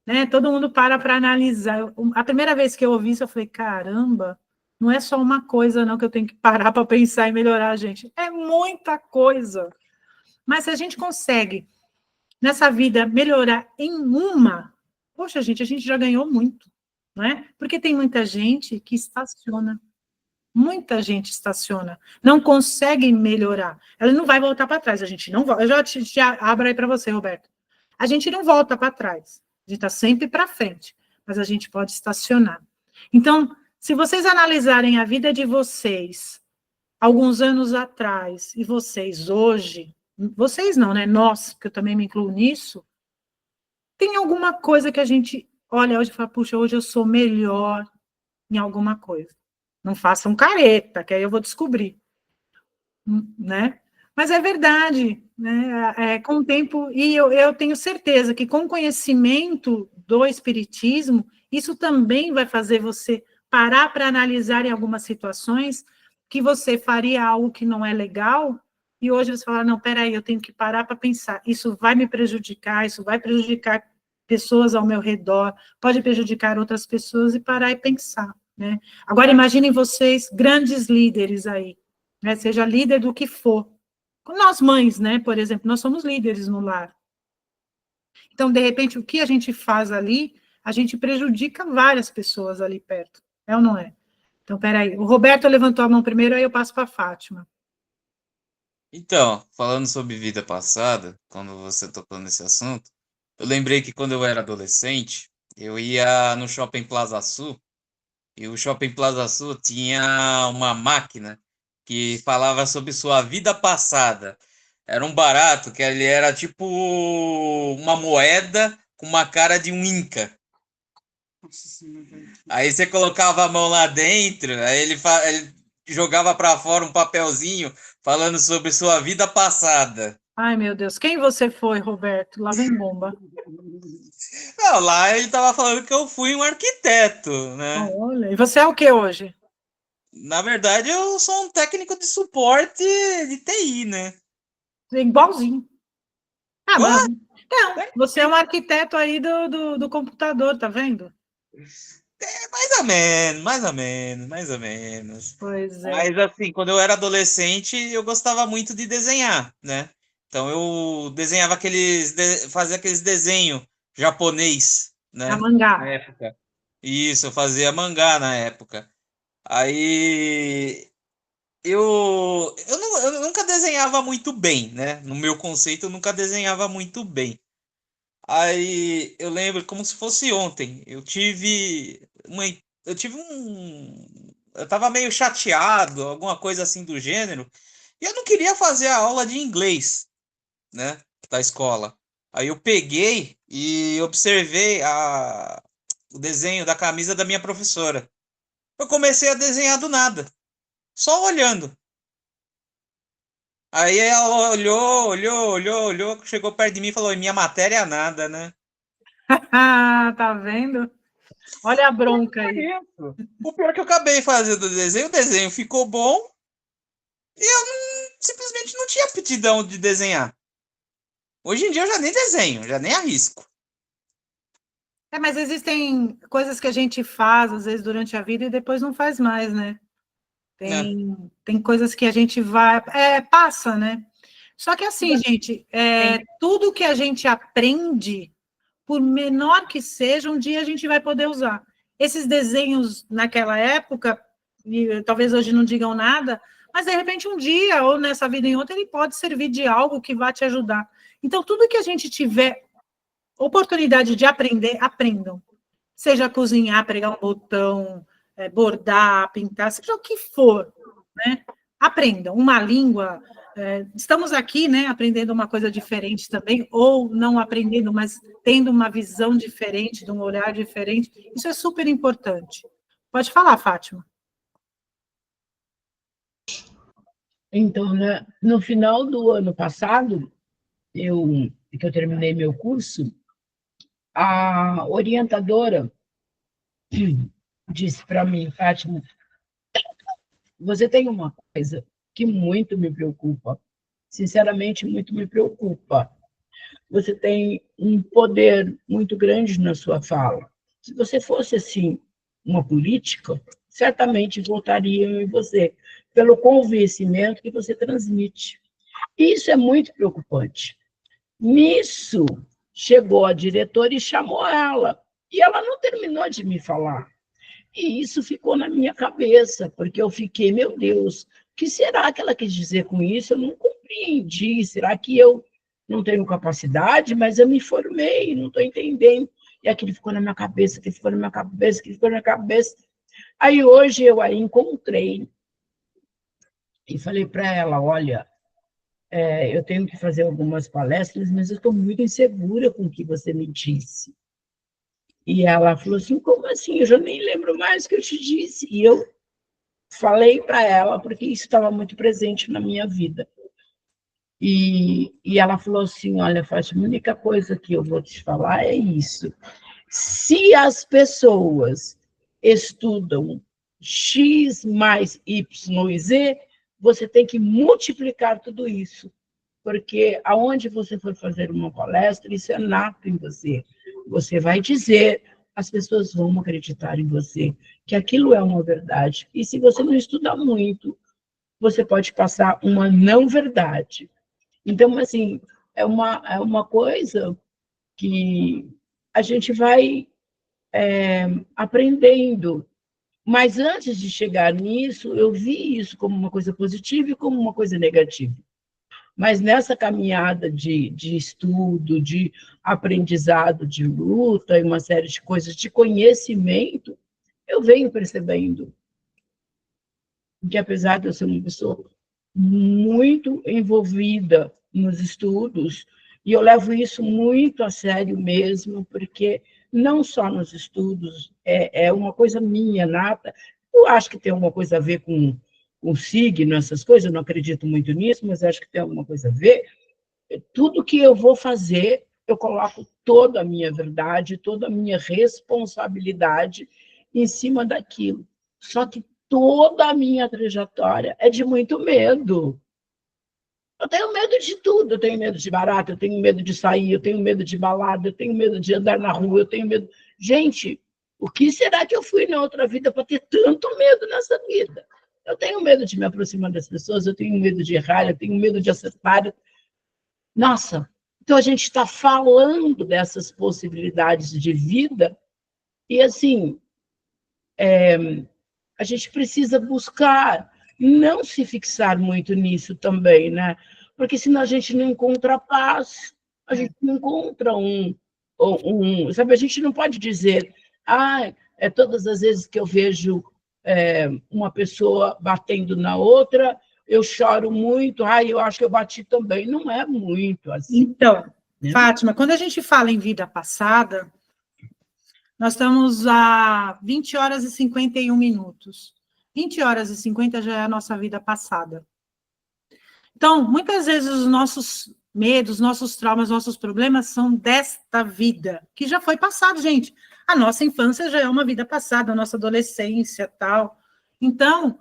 Né? Todo mundo para analisar. A primeira vez que eu ouvi isso, eu falei, caramba, não é só uma coisa não que eu tenho que parar para pensar e melhorar, gente. É muita coisa. Mas se a gente consegue, nessa vida, melhorar em uma, poxa, gente, a gente já ganhou muito. Não é? Porque tem muita gente que estaciona. Muita gente estaciona. Não consegue melhorar. Ela não vai voltar para trás. A gente não volta. Eu já te abro aí para você, Roberto. A gente não volta para trás. A gente está sempre para frente. Mas a gente pode estacionar. Então, se vocês analisarem a vida de vocês, alguns anos atrás, e vocês hoje, vocês não, né? Nós, que eu também me incluo nisso, tem alguma coisa que a gente olha hoje e fala, puxa, hoje eu sou melhor em alguma coisa. Não façam careta, que aí eu vou descobrir. Né? Mas é verdade, né? Com o tempo, e eu tenho certeza que com o conhecimento do espiritismo, isso também vai fazer você parar para analisar em algumas situações que você faria algo que não é legal, e hoje você fala, não, peraí, eu tenho que parar para pensar, isso vai me prejudicar, isso vai prejudicar pessoas ao meu redor, pode prejudicar outras pessoas, e parar e pensar, né? Agora, imaginem vocês, grandes líderes aí, né? Seja líder do que for. Nós mães, né, por exemplo, nós somos líderes no lar. Então, de repente, o que a gente faz ali, a gente prejudica várias pessoas ali perto. É ou não é? Então, peraí, o Roberto levantou a mão primeiro, aí eu passo para a Fátima. Então, falando sobre vida passada, quando você tocou nesse assunto, eu lembrei que quando eu era adolescente, eu ia no Shopping Plaza Sul, e o Shopping Plaza Sul tinha uma máquina que falava sobre sua vida passada. Era um barato que ele era tipo uma moeda com uma cara de um Inca. Aí você colocava a mão lá dentro, aí ele jogava para fora um papelzinho falando sobre sua vida passada. Ai, meu Deus, quem você foi, Roberto? Lá vem bomba. Não, lá ele tava falando que eu fui um arquiteto, né? Olha, e você é o que hoje? Na verdade, eu sou um técnico de suporte de TI, né? Igualzinho. Ah, mas, não, você é um arquiteto aí do computador, tá vendo? Mais ou menos, mais ou menos, mais ou menos. Pois é. Mas assim, quando eu era adolescente, eu gostava muito de desenhar, né? Então eu desenhava fazia aqueles desenhos japonês, né? A mangá. Na época. Isso, eu fazia mangá na época. Aí eu nunca desenhava muito bem, né? No meu conceito, eu nunca desenhava muito bem. Aí eu lembro como se fosse ontem. Eu tava meio chateado, alguma coisa assim do gênero, e eu não queria fazer a aula de inglês, né, da escola. Aí eu peguei e observei o desenho da camisa da minha professora. Eu comecei a desenhar do nada, só olhando. Aí ela olhou, chegou perto de mim e falou: minha matéria é nada, né? Ah, tá vendo? Olha a bronca aí. O pior é que eu acabei fazendo o desenho ficou bom e eu simplesmente não tinha aptidão de desenhar. Hoje em dia eu já nem desenho, já nem arrisco. Mas existem coisas que a gente faz, às vezes, durante a vida e depois não faz mais, né? Tem coisas que a gente passa, né? Só que assim, gente, tudo que a gente aprende, por menor que seja, um dia a gente vai poder usar. Esses desenhos naquela época, e talvez hoje não digam nada, mas de repente um dia, ou nessa vida em outra, ele pode servir de algo que vai te ajudar. Então, tudo que a gente tiver oportunidade de aprender, aprendam. seja cozinhar, pregar um botão, bordar, pintar, seja o que for, né? Aprendam uma língua. Estamos aqui, né, aprendendo uma coisa diferente também, ou não aprendendo, mas tendo uma visão diferente, de um olhar diferente. Isso é super importante. Pode falar, Fátima. Então, né, no final do ano passado, que eu terminei meu curso, a orientadora disse para mim, Fátima, você tem uma coisa que muito me preocupa, sinceramente, muito me preocupa. Você tem um poder muito grande na sua fala. Se você fosse, assim, uma política, certamente votariam em você, pelo convencimento que você transmite. Isso é muito preocupante. Nisso, chegou a diretora e chamou ela. E ela não terminou de me falar. E isso ficou na minha cabeça, porque eu fiquei, meu Deus, o que será que ela quis dizer com isso? Eu não compreendi. Será que eu não tenho capacidade? Mas eu me formei, não estou entendendo. E aquilo ficou na minha cabeça, aquilo ficou na minha cabeça, aquilo ficou na minha cabeça. Aí hoje eu a encontrei e falei para ela, olha, eu tenho que fazer algumas palestras, mas eu estou muito insegura com o que você me disse. E ela falou assim, como assim? Eu já nem lembro mais o que eu te disse. E eu falei para ela, porque isso estava muito presente na minha vida. E ela falou assim, olha, Fátima, a única coisa que eu vou te falar é isso. Se as pessoas estudam X mais Y e Z, você tem que multiplicar tudo isso. Porque aonde você for fazer uma palestra, isso é nato em você. Você vai dizer, as pessoas vão acreditar em você, que aquilo é uma verdade. E se você não estudar muito, você pode passar uma não verdade. Então, assim, é uma coisa que a gente vai aprendendo. Mas antes de chegar nisso, eu vi isso como uma coisa positiva e como uma coisa negativa. Mas nessa caminhada de estudo, de aprendizado, de luta e uma série de coisas, de conhecimento, eu venho percebendo que, apesar de eu ser uma pessoa muito envolvida nos estudos, e eu levo isso muito a sério mesmo, porque não só nos estudos, é uma coisa minha, nata, eu acho que tem alguma coisa a ver com o signo, essas coisas, eu não acredito muito nisso, mas acho que tem alguma coisa a ver. Tudo que eu vou fazer, eu coloco toda a minha verdade, toda a minha responsabilidade em cima daquilo. Só que toda a minha trajetória é de muito medo. Eu tenho medo de tudo, eu tenho medo de barata, eu tenho medo de sair, eu tenho medo de balada, eu tenho medo de andar na rua, eu tenho medo... Gente, o que será que eu fui na outra vida para ter tanto medo nessa vida? Eu tenho medo de me aproximar das pessoas, eu tenho medo de errar, eu tenho medo de acertar. Nossa, então a gente está falando dessas possibilidades de vida e, assim, a gente precisa buscar não se fixar muito nisso também, né? Porque senão a gente não encontra paz, a gente não encontra sabe, a gente não pode dizer, todas as vezes que eu vejo uma pessoa batendo na outra, eu choro muito, eu acho que eu bati também. Não é muito assim. Então, Fátima, quando a gente fala em vida passada, nós estamos a 20 horas e 51 minutos. 20 horas e 50 já é a nossa vida passada. Então, muitas vezes os nossos medos, nossos traumas, nossos problemas são desta vida, que já foi passado, gente. A nossa infância já é uma vida passada, a nossa adolescência, tal. Então,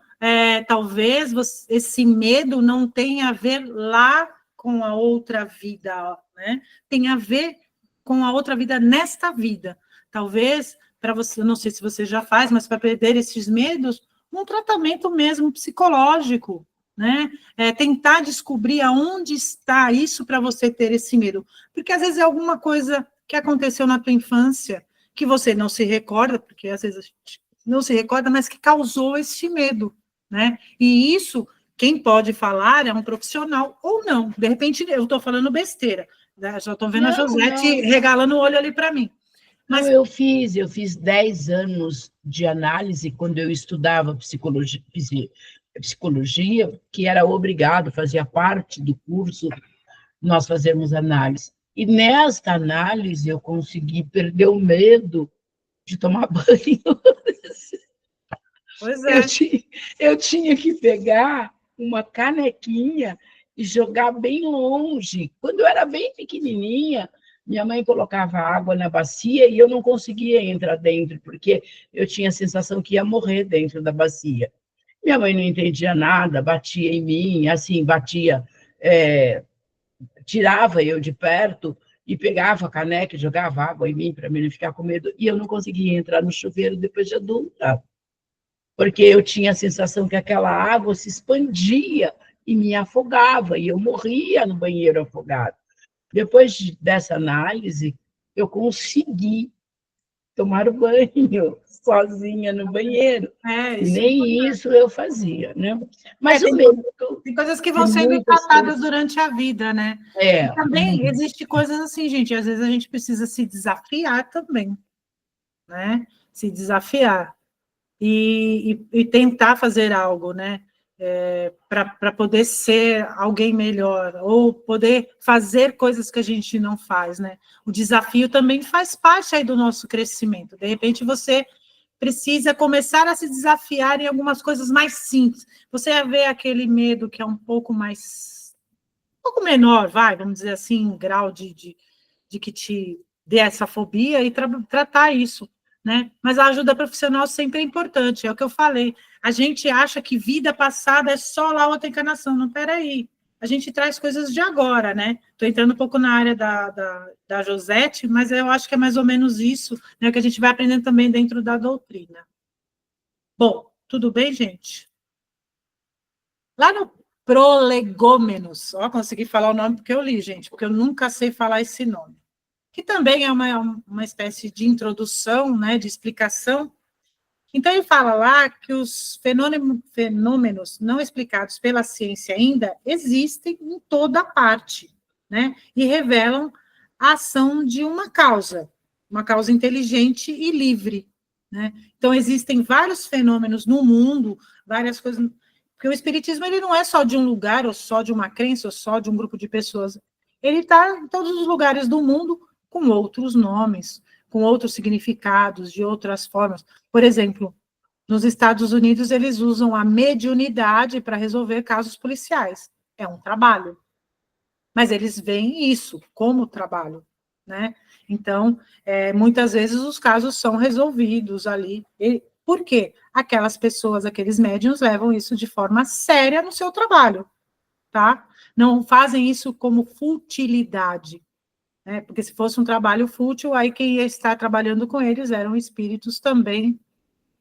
talvez esse medo não tenha a ver lá com a outra vida, né? Tem a ver com a outra vida nesta vida. Talvez, para você, eu não sei se você já faz, mas para perder esses medos, um tratamento mesmo psicológico, né? Tentar descobrir aonde está isso para você ter esse medo. Porque às vezes é alguma coisa que aconteceu na tua infância, que você não se recorda, porque às vezes a gente não se recorda, mas que causou esse medo, né? E isso, quem pode falar é um profissional ou não. De repente, eu estou falando besteira, né? Já estou vendo a Josete regalando o olho ali para mim. Mas- Não, eu fiz 10 anos de análise quando eu estudava psicologia, que era obrigado, fazia parte do curso, nós fazermos análise. E nesta análise eu consegui perder o medo de tomar banho. Pois Eu é. tinha, eu tinha que pegar uma canequinha e jogar bem longe. Quando eu era bem pequenininha, minha mãe colocava água na bacia e eu não conseguia entrar dentro, porque eu tinha a sensação que ia morrer dentro da bacia. Minha mãe não entendia nada, batia em mim, assim, batia, tirava eu de perto e pegava a caneca e jogava água em mim para mim não ficar com medo. E eu não conseguia entrar no chuveiro depois de adulta, porque eu tinha a sensação que aquela água se expandia e me afogava, e eu morria no banheiro afogado. Depois dessa análise, eu consegui tomar o banho sozinha no banheiro. É, E isso. nem isso eu fazia, né? Mas o Tem, medo tem coisas que de vão sendo muitas empatadas coisas. durante a vida, né? É, E também existe coisas assim, gente, às vezes a gente precisa se desafiar também, né? Se desafiar e tentar fazer algo, né? Para poder ser alguém melhor, ou poder fazer coisas que a gente não faz, né? O desafio também faz parte aí do nosso crescimento. De repente você precisa começar a se desafiar em algumas coisas mais simples. Você vê aquele medo que é um pouco menor, vamos dizer assim, em grau de que te dê essa fobia e tratar isso, né? Mas a ajuda profissional sempre é importante, é o que eu falei. A gente acha que vida passada é só lá outra encarnação, não, peraí. A gente traz coisas de agora, né? Estou entrando um pouco na área da Josete, mas eu acho que é mais ou menos isso, né, que a gente vai aprendendo também dentro da doutrina. Bom, tudo bem, gente? Lá no Prolegômenos, ó, consegui falar o nome porque eu li, gente, porque eu nunca sei falar esse nome, que também é uma espécie de introdução, né, de explicação. Então, ele fala lá que os fenômenos não explicados pela ciência ainda existem em toda parte, né, e revelam a ação de uma causa inteligente e livre, né? Então, existem vários fenômenos no mundo, várias coisas, porque o espiritismo ele não é só de um lugar, ou só de uma crença, ou só de um grupo de pessoas. Ele está em todos os lugares do mundo com outros nomes, com outros significados, de outras formas. Por exemplo, nos Estados Unidos, eles usam a mediunidade para resolver casos policiais. É um trabalho. Mas eles veem isso como trabalho, né? Então, muitas vezes os casos são resolvidos ali. Por quê? Aquelas pessoas, aqueles médiuns levam isso de forma séria no seu trabalho, tá? Não fazem isso como futilidade, né? Porque se fosse um trabalho fútil, aí quem ia estar trabalhando com eles eram espíritos também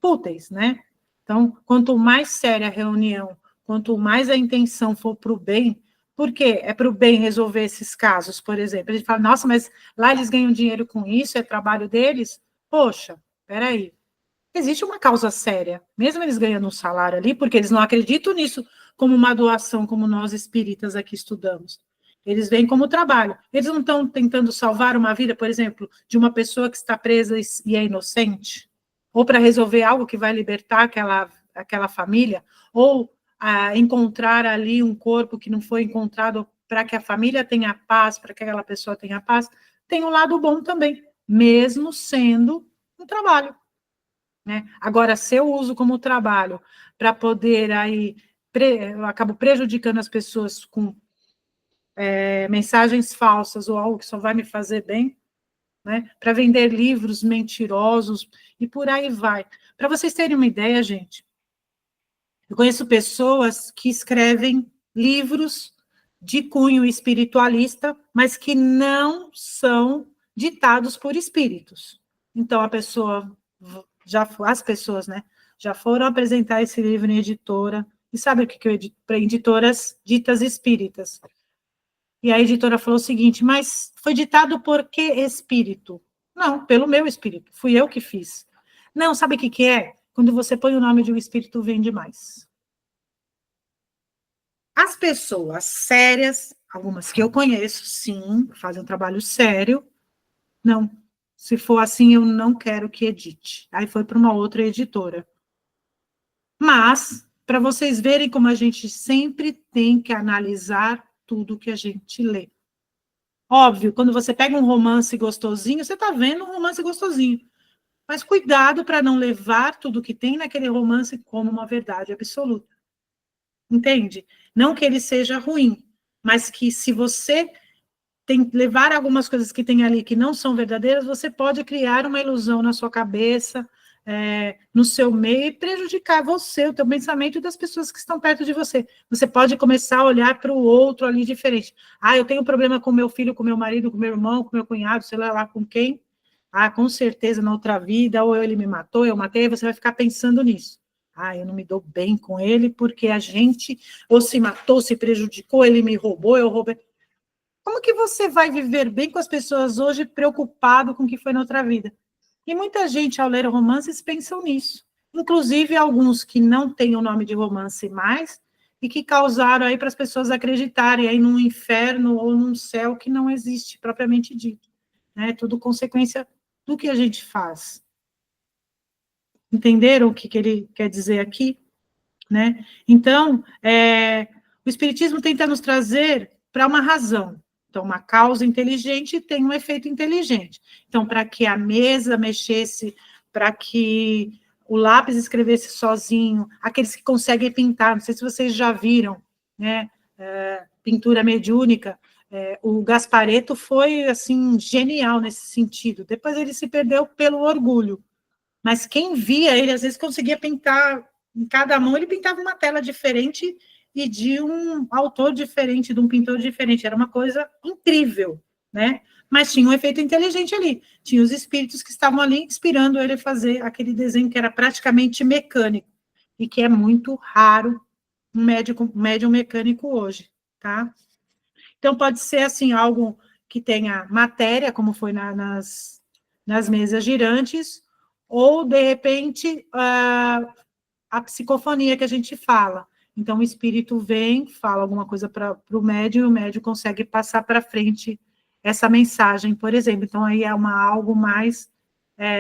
fúteis, né? Então, quanto mais séria a reunião, quanto mais a intenção for para o bem, por quê? É para o bem resolver esses casos, por exemplo. A gente fala, nossa, mas lá eles ganham dinheiro com isso, é trabalho deles? Poxa, peraí. Existe uma causa séria, mesmo eles ganhando um salário ali, porque eles não acreditam nisso como uma doação, como nós espíritas aqui estudamos. Eles veem como trabalho. Eles não estão tentando salvar uma vida, por exemplo, de uma pessoa que está presa e é inocente? Ou para resolver algo que vai libertar aquela família? Ou encontrar ali um corpo que não foi encontrado para que a família tenha paz, para que aquela pessoa tenha paz? Tem um lado bom também, mesmo sendo um trabalho, né? Agora, se eu uso como trabalho para poder aí, eu acabo prejudicando as pessoas com mensagens falsas ou algo que só vai me fazer bem, né? Para vender livros mentirosos e por aí vai. Para vocês terem uma ideia, gente, eu conheço pessoas que escrevem livros de cunho espiritualista, mas que não são ditados por espíritos. Então, as pessoas, né, já foram apresentar esse livro em editora, e sabe o que eu edito? Para editoras ditas espíritas. E a editora falou o seguinte, mas foi ditado por que espírito? Não, pelo meu espírito, fui eu que fiz. Não, sabe o que é? Quando você põe o nome de um espírito, vende mais. As pessoas sérias, algumas que eu conheço, sim, fazem um trabalho sério, não. Se for assim, eu não quero que edite. Aí foi para uma outra editora. Mas, para vocês verem como a gente sempre tem que analisar tudo que a gente lê. Óbvio, quando você pega um romance gostosinho, você está vendo um romance gostosinho. Mas cuidado para não levar tudo que tem naquele romance como uma verdade absoluta. Entende? Não que ele seja ruim, mas que se você levar algumas coisas que tem ali que não são verdadeiras, você pode criar uma ilusão na sua cabeça, no seu meio, e prejudicar você, o teu pensamento e das pessoas que estão perto de você. Você pode começar a olhar para o outro ali diferente. Ah, eu tenho um problema com meu filho, com meu marido, com meu irmão, com meu cunhado, sei lá com quem. Ah, com certeza na outra vida, ou ele me matou, eu matei, você vai ficar pensando nisso. Ah, eu não me dou bem com ele porque a gente ou se matou, se prejudicou, ele me roubou, eu roubei. Como que você vai viver bem com as pessoas hoje preocupado com o que foi na outra vida? E muita gente, ao ler romances, pensam nisso. Inclusive, alguns que não têm o nome de romance mais e que causaram aí para as pessoas acreditarem aí num inferno ou num céu que não existe, propriamente dito. É tudo consequência do que a gente faz. Entenderam o que ele quer dizer aqui? Né? Então, o Espiritismo tenta nos trazer para uma razão. Então, uma causa inteligente tem um efeito inteligente. Então, para que a mesa mexesse, para que o lápis escrevesse sozinho, aqueles que conseguem pintar, não sei se vocês já viram, né? Pintura mediúnica, o Gasparetto foi, assim, genial nesse sentido. Depois ele se perdeu pelo orgulho. Mas quem via ele, às vezes, conseguia pintar, em cada mão ele pintava uma tela diferente e de um autor diferente, de um pintor diferente. Era uma coisa incrível, né? Mas tinha um efeito inteligente ali. Tinha os espíritos que estavam ali inspirando ele a fazer aquele desenho que era praticamente mecânico e que é muito raro um médium mecânico hoje, tá? Então, pode ser, assim, algo que tenha matéria, como foi nas mesas girantes, ou, de repente, a psicofonia que a gente fala. Então, o espírito vem, fala alguma coisa para o médium, e o médium consegue passar para frente essa mensagem, por exemplo. Então, aí é algo mais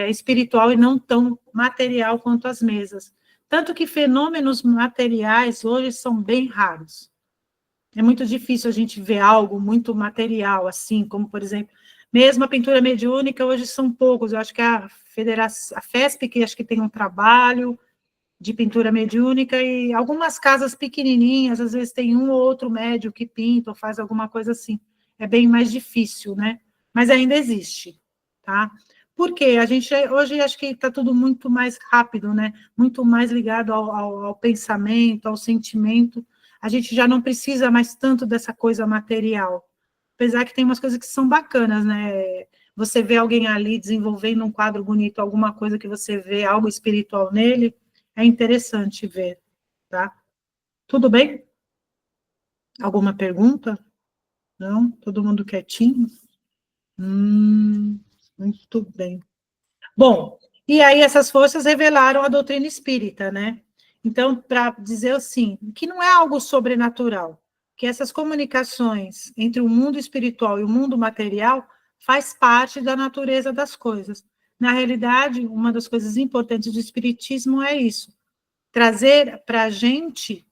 espiritual e não tão material quanto as mesas. Tanto que fenômenos materiais hoje são bem raros. É muito difícil a gente ver algo muito material, assim, como, por exemplo, mesmo a pintura mediúnica, hoje são poucos. Eu acho que a FESP, que acho que tem um trabalho de pintura mediúnica, e algumas casas pequenininhas, às vezes tem um ou outro médium que pinta ou faz alguma coisa assim. É bem mais difícil, né? Mas ainda existe, tá? Porque a gente, hoje, acho que está tudo muito mais rápido, né? Muito mais ligado ao pensamento, ao sentimento. A gente já não precisa mais tanto dessa coisa material. Apesar que tem umas coisas que são bacanas, né? Você vê alguém ali desenvolvendo um quadro bonito, alguma coisa que você vê, algo espiritual nele, é interessante ver, tá? Tudo bem? Alguma pergunta? Não? Todo mundo quietinho? Muito bem. Bom, e aí essas forças revelaram a doutrina espírita, né? Então, para dizer assim, que não é algo sobrenatural, que essas comunicações entre o mundo espiritual e o mundo material faz parte da natureza das coisas. Na realidade, uma das coisas importantes do espiritismo é isso, trazer para a gente,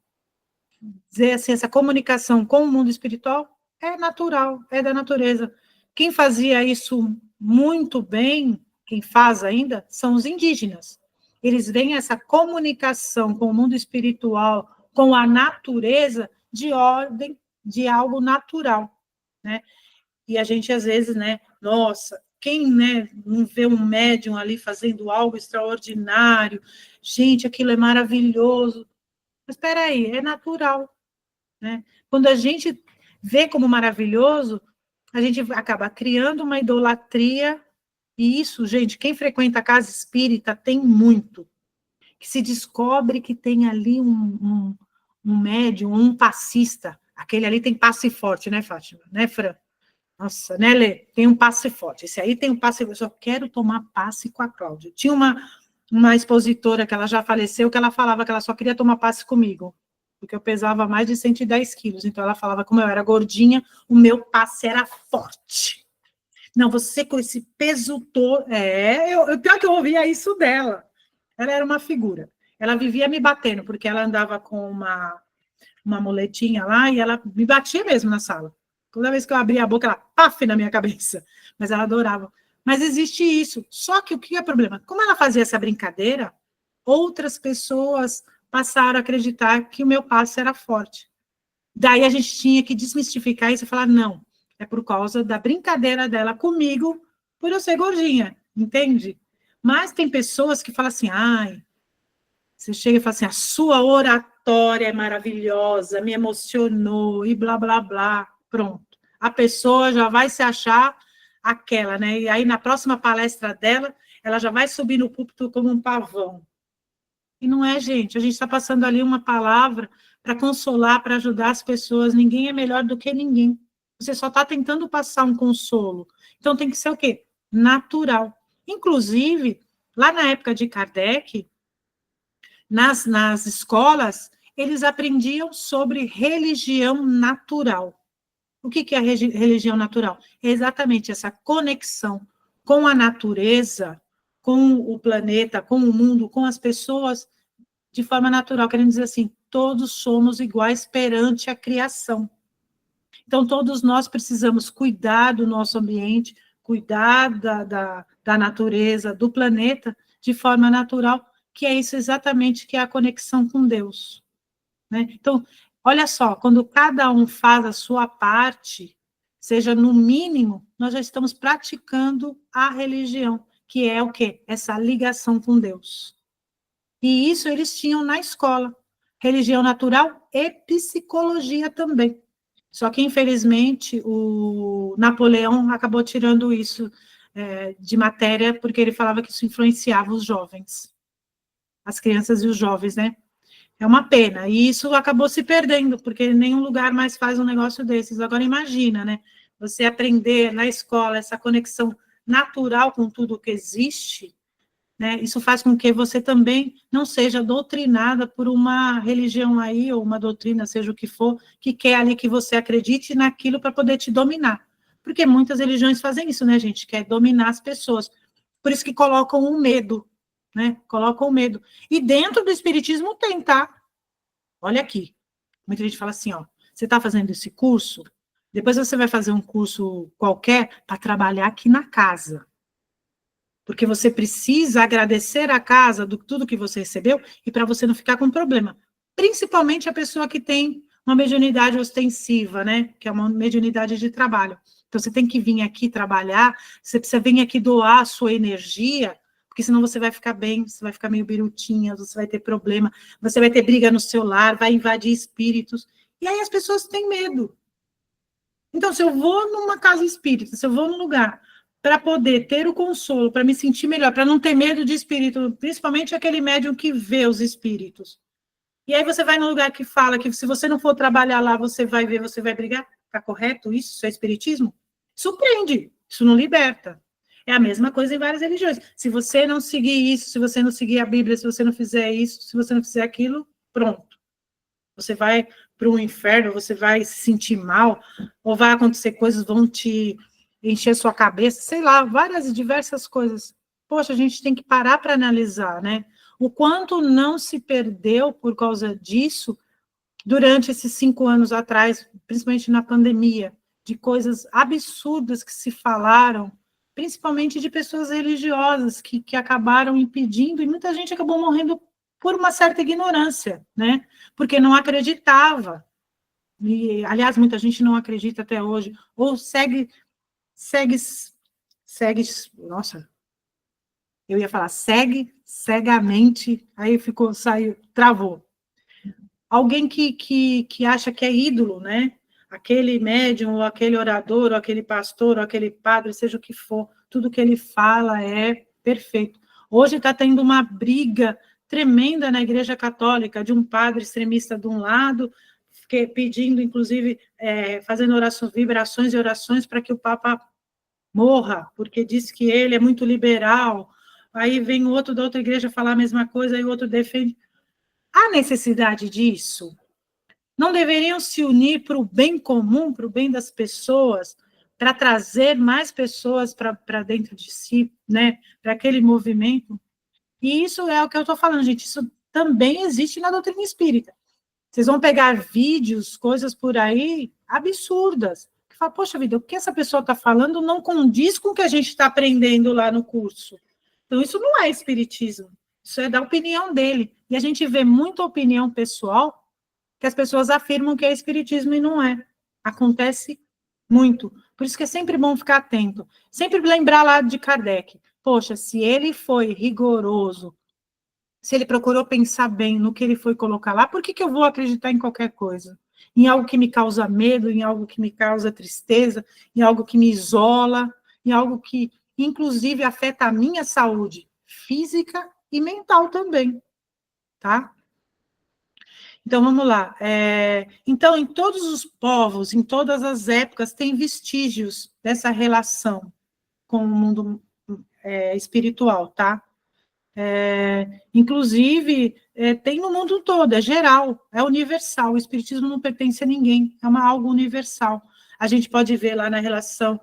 dizer assim, essa comunicação com o mundo espiritual é natural, é da natureza. Quem fazia isso muito bem, quem faz ainda, são os indígenas. Eles veem essa comunicação com o mundo espiritual, com a natureza, de ordem de algo natural, né? E a gente, às vezes, né, nossa, quem, né, não vê um médium ali fazendo algo extraordinário, gente, aquilo é maravilhoso. Mas espera aí, é natural, né? Quando a gente vê como maravilhoso, a gente acaba criando uma idolatria, e isso, gente, quem frequenta a casa espírita tem muito, que se descobre que tem ali um médium, um passista, aquele ali tem passe forte, né, Fátima? Né, Fran? Nossa, né, Lê? Tem um passe forte, esse aí tem um passe, eu só quero tomar passe com a Cláudia. Tinha uma expositora que ela já faleceu, que ela falava que ela só queria tomar passe comigo, porque eu pesava mais de 110 quilos, então ela falava, como eu era gordinha, o meu passe era forte. Não, você com esse peso todo. Pior que eu ouvia isso dela. Ela era uma figura. Ela vivia me batendo, porque ela andava com uma muletinha lá e ela me batia mesmo na sala. Toda vez que eu abria a boca, ela paf na minha cabeça. Mas ela adorava. Mas existe isso. Só que o que é o problema? Como ela fazia essa brincadeira, outras pessoas passaram a acreditar que o meu passo era forte. Daí a gente tinha que desmistificar isso e falar, não, é por causa da brincadeira dela comigo, por eu ser gordinha, entende? Mas tem pessoas que falam assim, ai, você chega e fala assim, a sua oratória é maravilhosa, me emocionou, e blá, blá, blá, pronto. A pessoa já vai se achar aquela, né? E aí, na próxima palestra dela, ela já vai subir no púlpito como um pavão. E não é, gente, a gente está passando ali uma palavra para consolar, para ajudar as pessoas, ninguém é melhor do que ninguém. Você só está tentando passar um consolo. Então, tem que ser o quê? Natural. Inclusive, lá na época de Kardec, nas escolas, eles aprendiam sobre religião natural. O que é a religião natural? É exatamente essa conexão com a natureza, com o planeta, com o mundo, com as pessoas, de forma natural, querendo dizer assim, todos somos iguais perante a criação. Então, todos nós precisamos cuidar do nosso ambiente, cuidar da natureza, do planeta, de forma natural, que é isso exatamente que é a conexão com Deus. Né? Então, olha só, quando cada um faz a sua parte, seja no mínimo, nós já estamos praticando a religião, que é o quê? Essa ligação com Deus. E isso eles tinham na escola, religião natural e psicologia também. Só que, infelizmente, o Napoleão acabou tirando isso de matéria, porque ele falava que isso influenciava os jovens, as crianças e os jovens, né? É uma pena, e isso acabou se perdendo, porque nenhum lugar mais faz um negócio desses. Agora, imagina, né? Você aprender na escola essa conexão natural com tudo que existe, né? Isso faz com que você também não seja doutrinada por uma religião aí, ou uma doutrina, seja o que for, que quer ali que você acredite naquilo para poder te dominar. Porque muitas religiões fazem isso, né, gente? Quer dominar as pessoas. Por isso que colocam o medo, né? Colocam o medo. E dentro do espiritismo tem, tá? Olha aqui. Muita gente fala assim, ó, você está fazendo esse curso, depois você vai fazer um curso qualquer para trabalhar aqui na casa. Porque você precisa agradecer a casa do tudo que você recebeu e para você não ficar com problema. Principalmente a pessoa que tem uma mediunidade ostensiva, né? Que é uma mediunidade de trabalho. Então, você tem que vir aqui trabalhar, você precisa vir aqui doar a sua energia, porque senão você vai ficar bem, você vai ficar meio birutinha, você vai ter problema, você vai ter briga no seu lar, vai invadir espíritos. E aí as pessoas têm medo. Então, se eu vou numa casa espírita, se eu vou num lugar para poder ter o consolo, para me sentir melhor, para não ter medo de espírito, principalmente aquele médium que vê os espíritos. E aí você vai num lugar que fala que se você não for trabalhar lá, você vai ver, você vai brigar. Está correto isso? Isso é espiritismo? Surpreende, isso não liberta. É a mesma coisa em várias religiões. Se você não seguir isso, se você não seguir a Bíblia, se você não fizer isso, se você não fizer aquilo, pronto. Você vai para um inferno, você vai se sentir mal, ou vai acontecer coisas, vão te encher sua cabeça, sei lá, várias e diversas coisas. Poxa, a gente tem que parar para analisar, né? O quanto não se perdeu por causa disso durante esses 5 anos atrás, principalmente na pandemia, de coisas absurdas que se falaram, principalmente de pessoas religiosas que acabaram impedindo, e muita gente acabou morrendo por uma certa ignorância, né? Porque não acreditava. E, aliás, muita gente não acredita até hoje, ou segue, nossa, eu ia falar segue cegamente, aí saiu, travou. Alguém que acha que é ídolo, né? Aquele médium, ou aquele orador, ou aquele pastor, ou aquele padre, seja o que for, tudo que ele fala é perfeito. Hoje está tendo uma briga tremenda na Igreja Católica, de um padre extremista de um lado, pedindo, inclusive, fazendo orações, vibrações e orações para que o Papa morra, porque diz que ele é muito liberal. Aí vem o outro da outra igreja falar a mesma coisa, aí o outro defende. Há necessidade disso? Não deveriam se unir para o bem comum, para o bem das pessoas, para trazer mais pessoas para dentro de si, né, para aquele movimento. E isso é o que eu estou falando, gente, isso também existe na doutrina espírita. Vocês vão pegar vídeos, coisas por aí absurdas, que fala, poxa vida, o que essa pessoa está falando não condiz com o que a gente está aprendendo lá no curso. Então, isso não é espiritismo, isso é da opinião dele. E a gente vê muita opinião pessoal que as pessoas afirmam que é espiritismo e não é. Acontece muito. Por isso que é sempre bom ficar atento. Sempre lembrar lá de Kardec. Poxa, se ele foi rigoroso, se ele procurou pensar bem no que ele foi colocar lá, por que eu vou acreditar em qualquer coisa? Em algo que me causa medo, em algo que me causa tristeza, em algo que me isola, em algo que, inclusive, afeta a minha saúde física e mental também, tá? Então, vamos lá. Então, em todos os povos, em todas as épocas, tem vestígios dessa relação com o mundo espiritual, tá? Inclusive, tem no mundo todo, é geral, é universal. O espiritismo não pertence a ninguém, é algo universal. A gente pode ver lá na relação,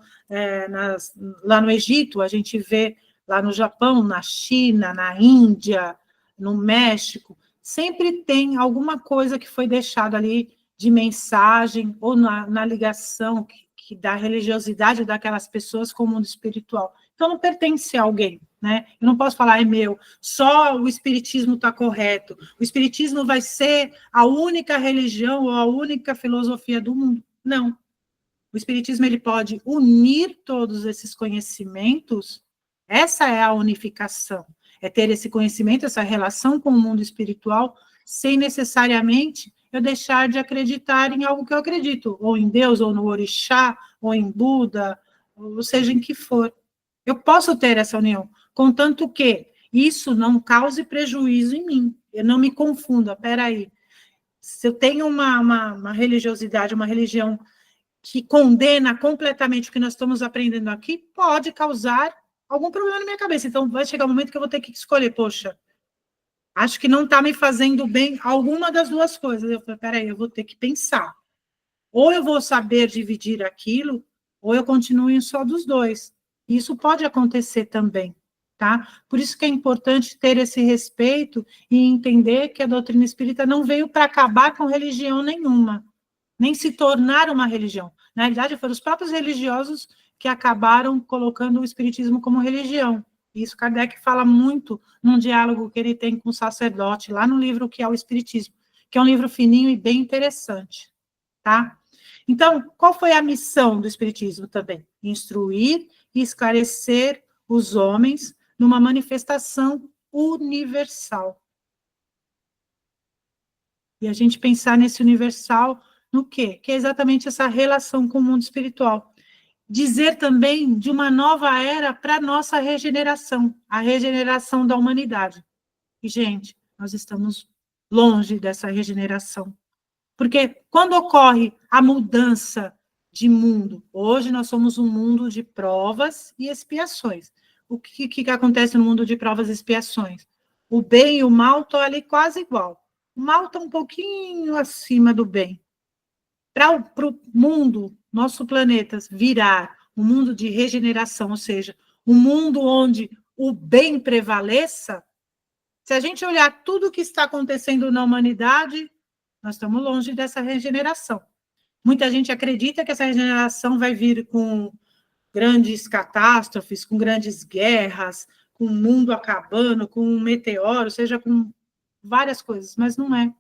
lá no Egito, a gente vê lá no Japão, na China, na Índia, no México, sempre tem alguma coisa que foi deixada ali de mensagem ou na ligação que dá religiosidade daquelas pessoas com o mundo espiritual. Então, não pertence a alguém, né? Eu não posso falar, é meu, só o espiritismo está correto, o espiritismo vai ser a única religião ou a única filosofia do mundo. Não. O espiritismo, ele pode unir todos esses conhecimentos, essa é a unificação, é ter esse conhecimento, essa relação com o mundo espiritual, sem necessariamente eu deixar de acreditar em algo que eu acredito, ou em Deus, ou no orixá, ou em Buda, ou seja, em que for. Eu posso ter essa união, contanto que isso não cause prejuízo em mim. Eu não me confunda, peraí. Se eu tenho uma religiosidade, uma religião que condena completamente o que nós estamos aprendendo aqui, pode causar algum problema na minha cabeça. Então, vai chegar um momento que eu vou ter que escolher, poxa, acho que não está me fazendo bem alguma das duas coisas. Eu falei, peraí, eu vou ter que pensar. Ou eu vou saber dividir aquilo, ou eu continuo em só dos dois. Isso pode acontecer também, tá? Por isso que é importante ter esse respeito e entender que a doutrina espírita não veio para acabar com religião nenhuma, nem se tornar uma religião. Na realidade, foram os próprios religiosos que acabaram colocando o espiritismo como religião. Isso Kardec fala muito num diálogo que ele tem com o sacerdote, lá no livro que é o Espiritismo, que é um livro fininho e bem interessante, tá? Então, qual foi a missão do espiritismo também? Instruir e esclarecer os homens numa manifestação universal. E a gente pensar nesse universal no quê? Que é exatamente essa relação com o mundo espiritual. Dizer também de uma nova era para a nossa regeneração, a regeneração da humanidade. E, gente, nós estamos longe dessa regeneração. Porque quando ocorre a mudança de mundo, hoje nós somos um mundo de provas e expiações. O que acontece no mundo de provas e expiações? O bem e o mal estão ali quase igual. O mal está um pouquinho acima do bem. Para o mundo, nosso planeta, virar um mundo de regeneração, ou seja, um mundo onde o bem prevaleça, se a gente olhar tudo o que está acontecendo na humanidade, nós estamos longe dessa regeneração. Muita gente acredita que essa regeneração vai vir com grandes catástrofes, com grandes guerras, com o mundo acabando, com um meteoro, seja com várias coisas, mas não é.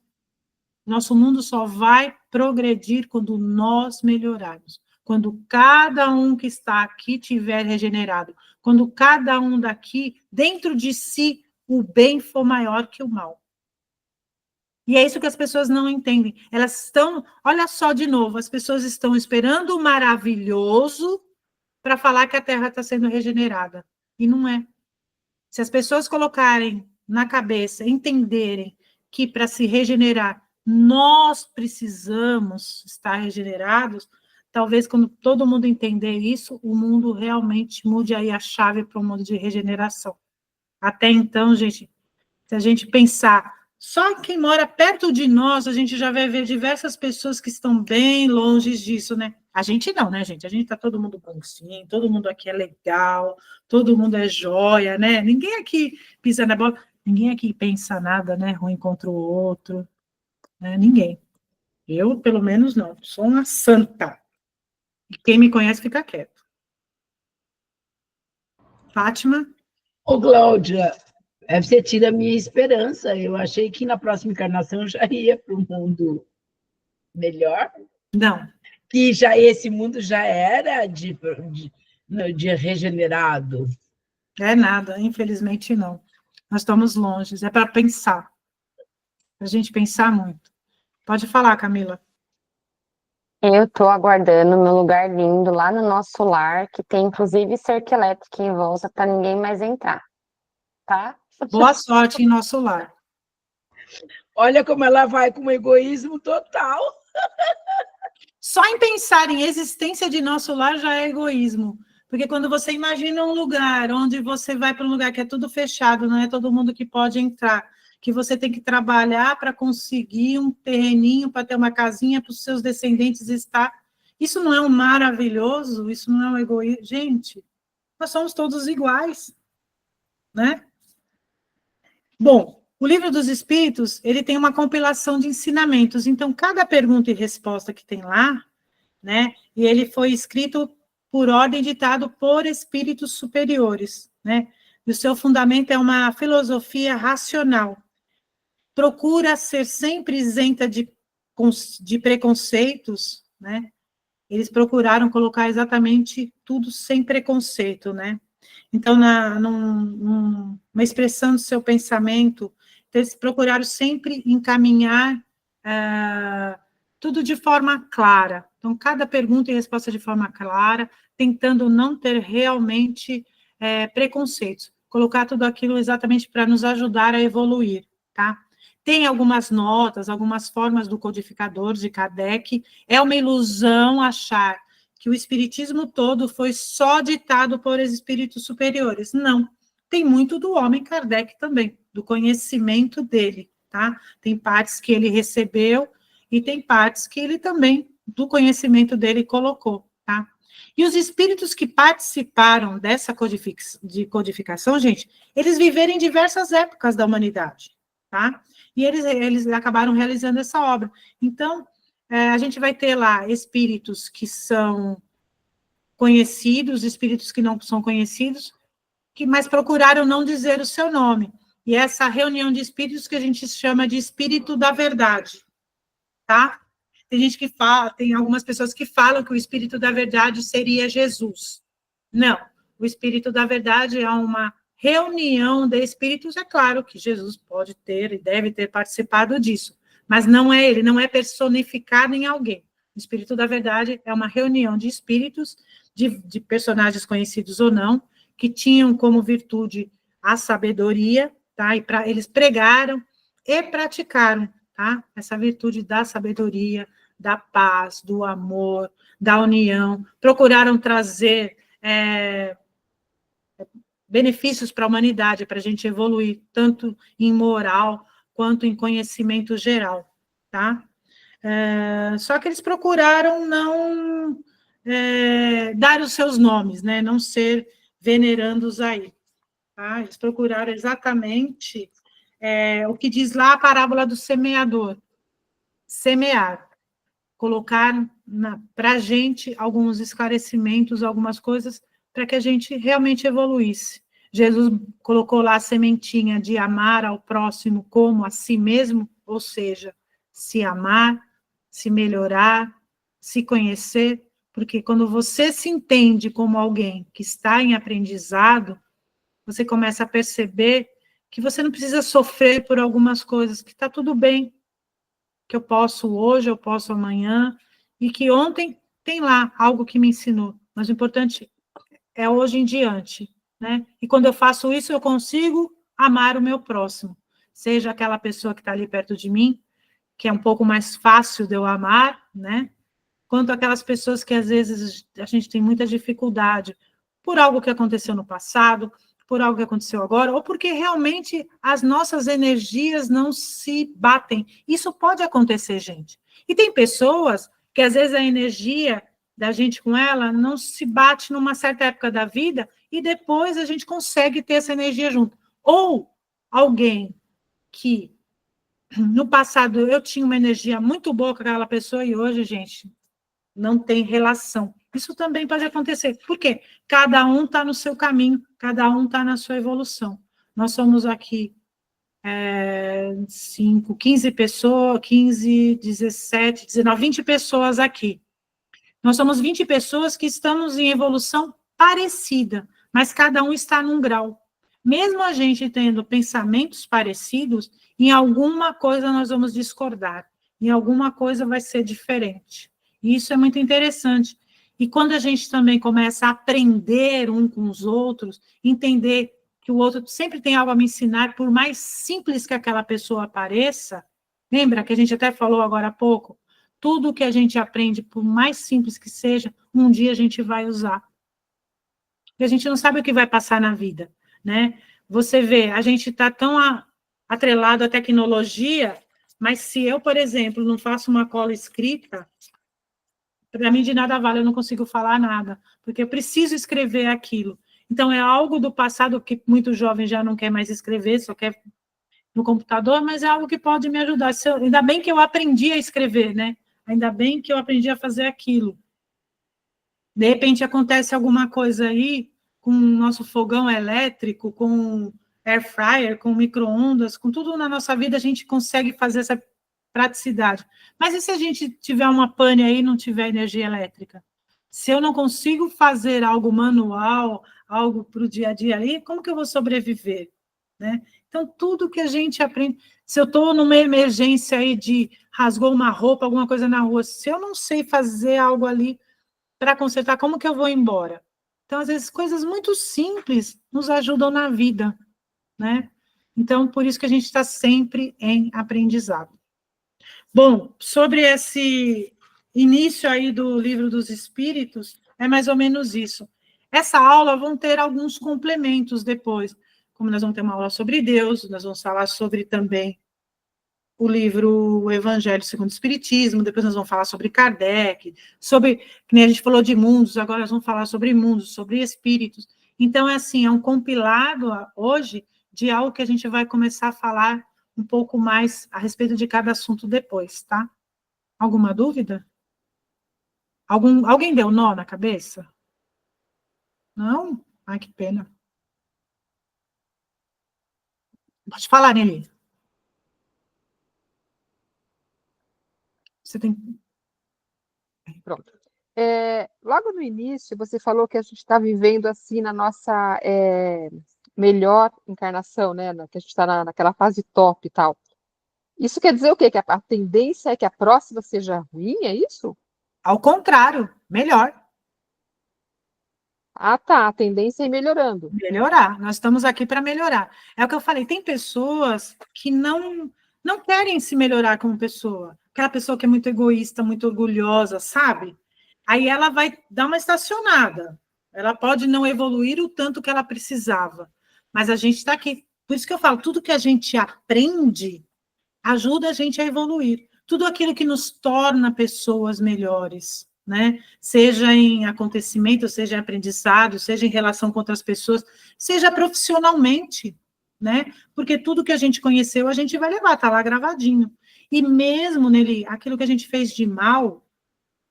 Nosso mundo só vai progredir quando nós melhorarmos. Quando cada um que está aqui tiver regenerado. Quando cada um daqui, dentro de si, o bem for maior que o mal. E é isso que as pessoas não entendem. Elas estão, olha só de novo, as pessoas estão esperando o maravilhoso para falar que a Terra está sendo regenerada. E não é. Se as pessoas colocarem na cabeça, entenderem que para se regenerar, nós precisamos estar regenerados, talvez quando todo mundo entender isso, o mundo realmente mude aí a chave para o mundo de regeneração. Até então, gente, se a gente pensar, só quem mora perto de nós, a gente já vai ver diversas pessoas que estão bem longe disso, né? A gente não, né, gente? A gente tá todo mundo bonzinho, todo mundo aqui é legal, todo mundo é joia, né? Ninguém aqui pisa na bola, ninguém aqui pensa nada, né, ruim contra o outro, né? Ninguém. Eu, pelo menos, não. Sou uma santa. E quem me conhece fica quieto. Fátima? Ô, Cláudia, você tira a minha esperança. Eu achei que na próxima encarnação eu já ia para um mundo melhor, Não. que já esse mundo já era de regenerado. É nada, infelizmente não. Nós estamos longe. É para pensar. Para a gente pensar muito. Pode falar, Camila. Eu estou aguardando meu lugar lindo lá no nosso lar, que tem inclusive cerca elétrica em volta para ninguém mais entrar, tá? Boa sorte em nosso lar. Olha como ela vai com egoísmo total. Só em pensar em existência de nosso lar já é egoísmo. Porque quando você imagina um lugar onde você vai para um lugar que é tudo fechado, não é todo mundo que pode entrar, que você tem que trabalhar para conseguir um terreninho, para ter uma casinha para os seus descendentes estar. Isso não é um maravilhoso? Isso não é um egoísmo? Gente, nós somos todos iguais, né? Bom, o Livro dos Espíritos, ele tem uma compilação de ensinamentos, então cada pergunta e resposta que tem lá, né, e ele foi escrito por ordem ditado por espíritos superiores, né, e o seu fundamento é uma filosofia racional, procura ser sempre isenta de preconceitos, né, eles procuraram colocar exatamente tudo sem preconceito, né, então, numa expressão do seu pensamento, eles procuraram sempre encaminhar tudo de forma clara. Então, cada pergunta e resposta de forma clara, tentando não ter realmente preconceitos. Colocar tudo aquilo exatamente para nos ajudar a evoluir, tá? Tem algumas notas, algumas formas do codificador de Kardec. É uma ilusão achar que o espiritismo todo foi só ditado por espíritos superiores. Não. Tem muito do homem Kardec também, do conhecimento dele, tá? Tem partes que ele recebeu e tem partes que ele também, do conhecimento dele, colocou, tá? E os espíritos que participaram dessa codificação, gente, eles viveram em diversas épocas da humanidade, tá? E eles acabaram realizando essa obra. Então, a gente vai ter lá espíritos que são conhecidos, espíritos que não são conhecidos, mas procuraram não dizer o seu nome. E essa reunião de espíritos que a gente chama de espírito da verdade, tá? Tem gente que fala, tem algumas pessoas que falam que o espírito da verdade seria Jesus. Não, o espírito da verdade é uma reunião de espíritos, é claro que Jesus pode ter e deve ter participado disso, mas não é ele, não é personificado em alguém. O espírito da verdade é uma reunião de espíritos, de personagens conhecidos ou não, que tinham como virtude a sabedoria, tá? E eles pregaram e praticaram, tá? Essa virtude da sabedoria, da paz, do amor, da união, procuraram trazer benefícios para a humanidade, para a gente evoluir, tanto em moral quanto em conhecimento geral, tá? Só que eles procuraram não dar os seus nomes, né? Não ser venerandos aí, tá? Eles procuraram exatamente o que diz lá a parábola do semeador, semear. Colocaram para a gente alguns esclarecimentos, algumas coisas, para que a gente realmente evoluísse. Jesus colocou lá a sementinha de amar ao próximo como a si mesmo, ou seja, se amar, se melhorar, se conhecer, porque quando você se entende como alguém que está em aprendizado, você começa a perceber que você não precisa sofrer por algumas coisas, que está tudo bem, que eu posso hoje, eu posso amanhã, e que ontem tem lá algo que me ensinou, mas o importante é hoje em diante, né? E quando eu faço isso, eu consigo amar o meu próximo, seja aquela pessoa que está ali perto de mim, que é um pouco mais fácil de eu amar, né? Quanto aquelas pessoas que às vezes a gente tem muita dificuldade por algo que aconteceu no passado, por algo que aconteceu agora, ou porque realmente as nossas energias não se batem. Isso pode acontecer, gente. E tem pessoas que às vezes a energia da gente com ela não se bate numa certa época da vida e depois a gente consegue ter essa energia junto. Ou alguém que no passado eu tinha uma energia muito boa com aquela pessoa e hoje, gente, não tem relação. Isso também pode acontecer. Por quê? Cada um está no seu caminho, cada um está na sua evolução. Nós somos aqui 5, 15 pessoas, 15, 17, 19, 20 pessoas aqui. Nós somos 20 pessoas que estamos em evolução parecida, mas cada um está num grau. Mesmo a gente tendo pensamentos parecidos, em alguma coisa nós vamos discordar, em alguma coisa vai ser diferente. E isso é muito interessante. E quando a gente também começa a aprender um com os outros, entender que o outro sempre tem algo a me ensinar, por mais simples que aquela pessoa pareça, lembra que a gente até falou agora há pouco, tudo que a gente aprende, por mais simples que seja, um dia a gente vai usar. E a gente não sabe o que vai passar na vida, né? Você vê, a gente está tão atrelado à tecnologia, mas se eu, por exemplo, não faço uma cola escrita, para mim de nada vale, eu não consigo falar nada, porque eu preciso escrever aquilo. Então, é algo do passado que muito jovem já não quer mais escrever, só quer no computador, mas é algo que pode me ajudar. Ainda bem que eu aprendi a escrever, né? Ainda bem que eu aprendi a fazer aquilo. De repente acontece alguma coisa aí com o nosso fogão elétrico, com air fryer, com micro-ondas, com tudo na nossa vida, a gente consegue fazer essa praticidade. Mas e se a gente tiver uma pane aí e não tiver energia elétrica? Se eu não consigo fazer algo manual, algo para o dia a dia ali, como que eu vou sobreviver? Né? Então, tudo que a gente aprende... Se eu estou numa emergência aí de rasgou uma roupa, alguma coisa na rua, se eu não sei fazer algo ali para consertar, como que eu vou embora? Então, às vezes, coisas muito simples nos ajudam na vida, né? Então, por isso que a gente está sempre em aprendizado. Bom, sobre esse início aí do Livro dos Espíritos, é mais ou menos isso. Essa aula vão ter alguns complementos depois, como nós vamos ter uma aula sobre Deus, nós vamos falar sobre também o livro O Evangelho segundo o Espiritismo, depois nós vamos falar sobre Kardec, sobre, que nem a gente falou de mundos, agora nós vamos falar sobre mundos, sobre espíritos. Então, é assim, é um compilado hoje de algo que a gente vai começar a falar um pouco mais a respeito de cada assunto depois, tá? Alguma dúvida? Alguém deu nó na cabeça? Não? Ai, que pena. Pode falar, Nelly. Você tem... Pronto. Logo no início, você falou que a gente está vivendo assim na nossa melhor encarnação, né? Que a gente está naquela fase top e tal. Isso quer dizer o quê? Que a tendência é que a próxima seja ruim, é isso? Ao contrário, melhor. Ah, tá. A tendência é ir melhorando. Melhorar. Nós estamos aqui para melhorar. É o que eu falei, tem pessoas que não querem se melhorar como pessoa. Aquela pessoa que é muito egoísta, muito orgulhosa, sabe? Aí ela vai dar uma estacionada. Ela pode não evoluir o tanto que ela precisava. Mas a gente está aqui. Por isso que eu falo, tudo que a gente aprende ajuda a gente a evoluir. Tudo aquilo que nos torna pessoas melhores, né? Seja em acontecimento, seja em aprendizado, seja em relação com outras pessoas, seja profissionalmente, né? Porque tudo que a gente conheceu, a gente vai levar, tá lá gravadinho. E mesmo nele, aquilo que a gente fez de mal,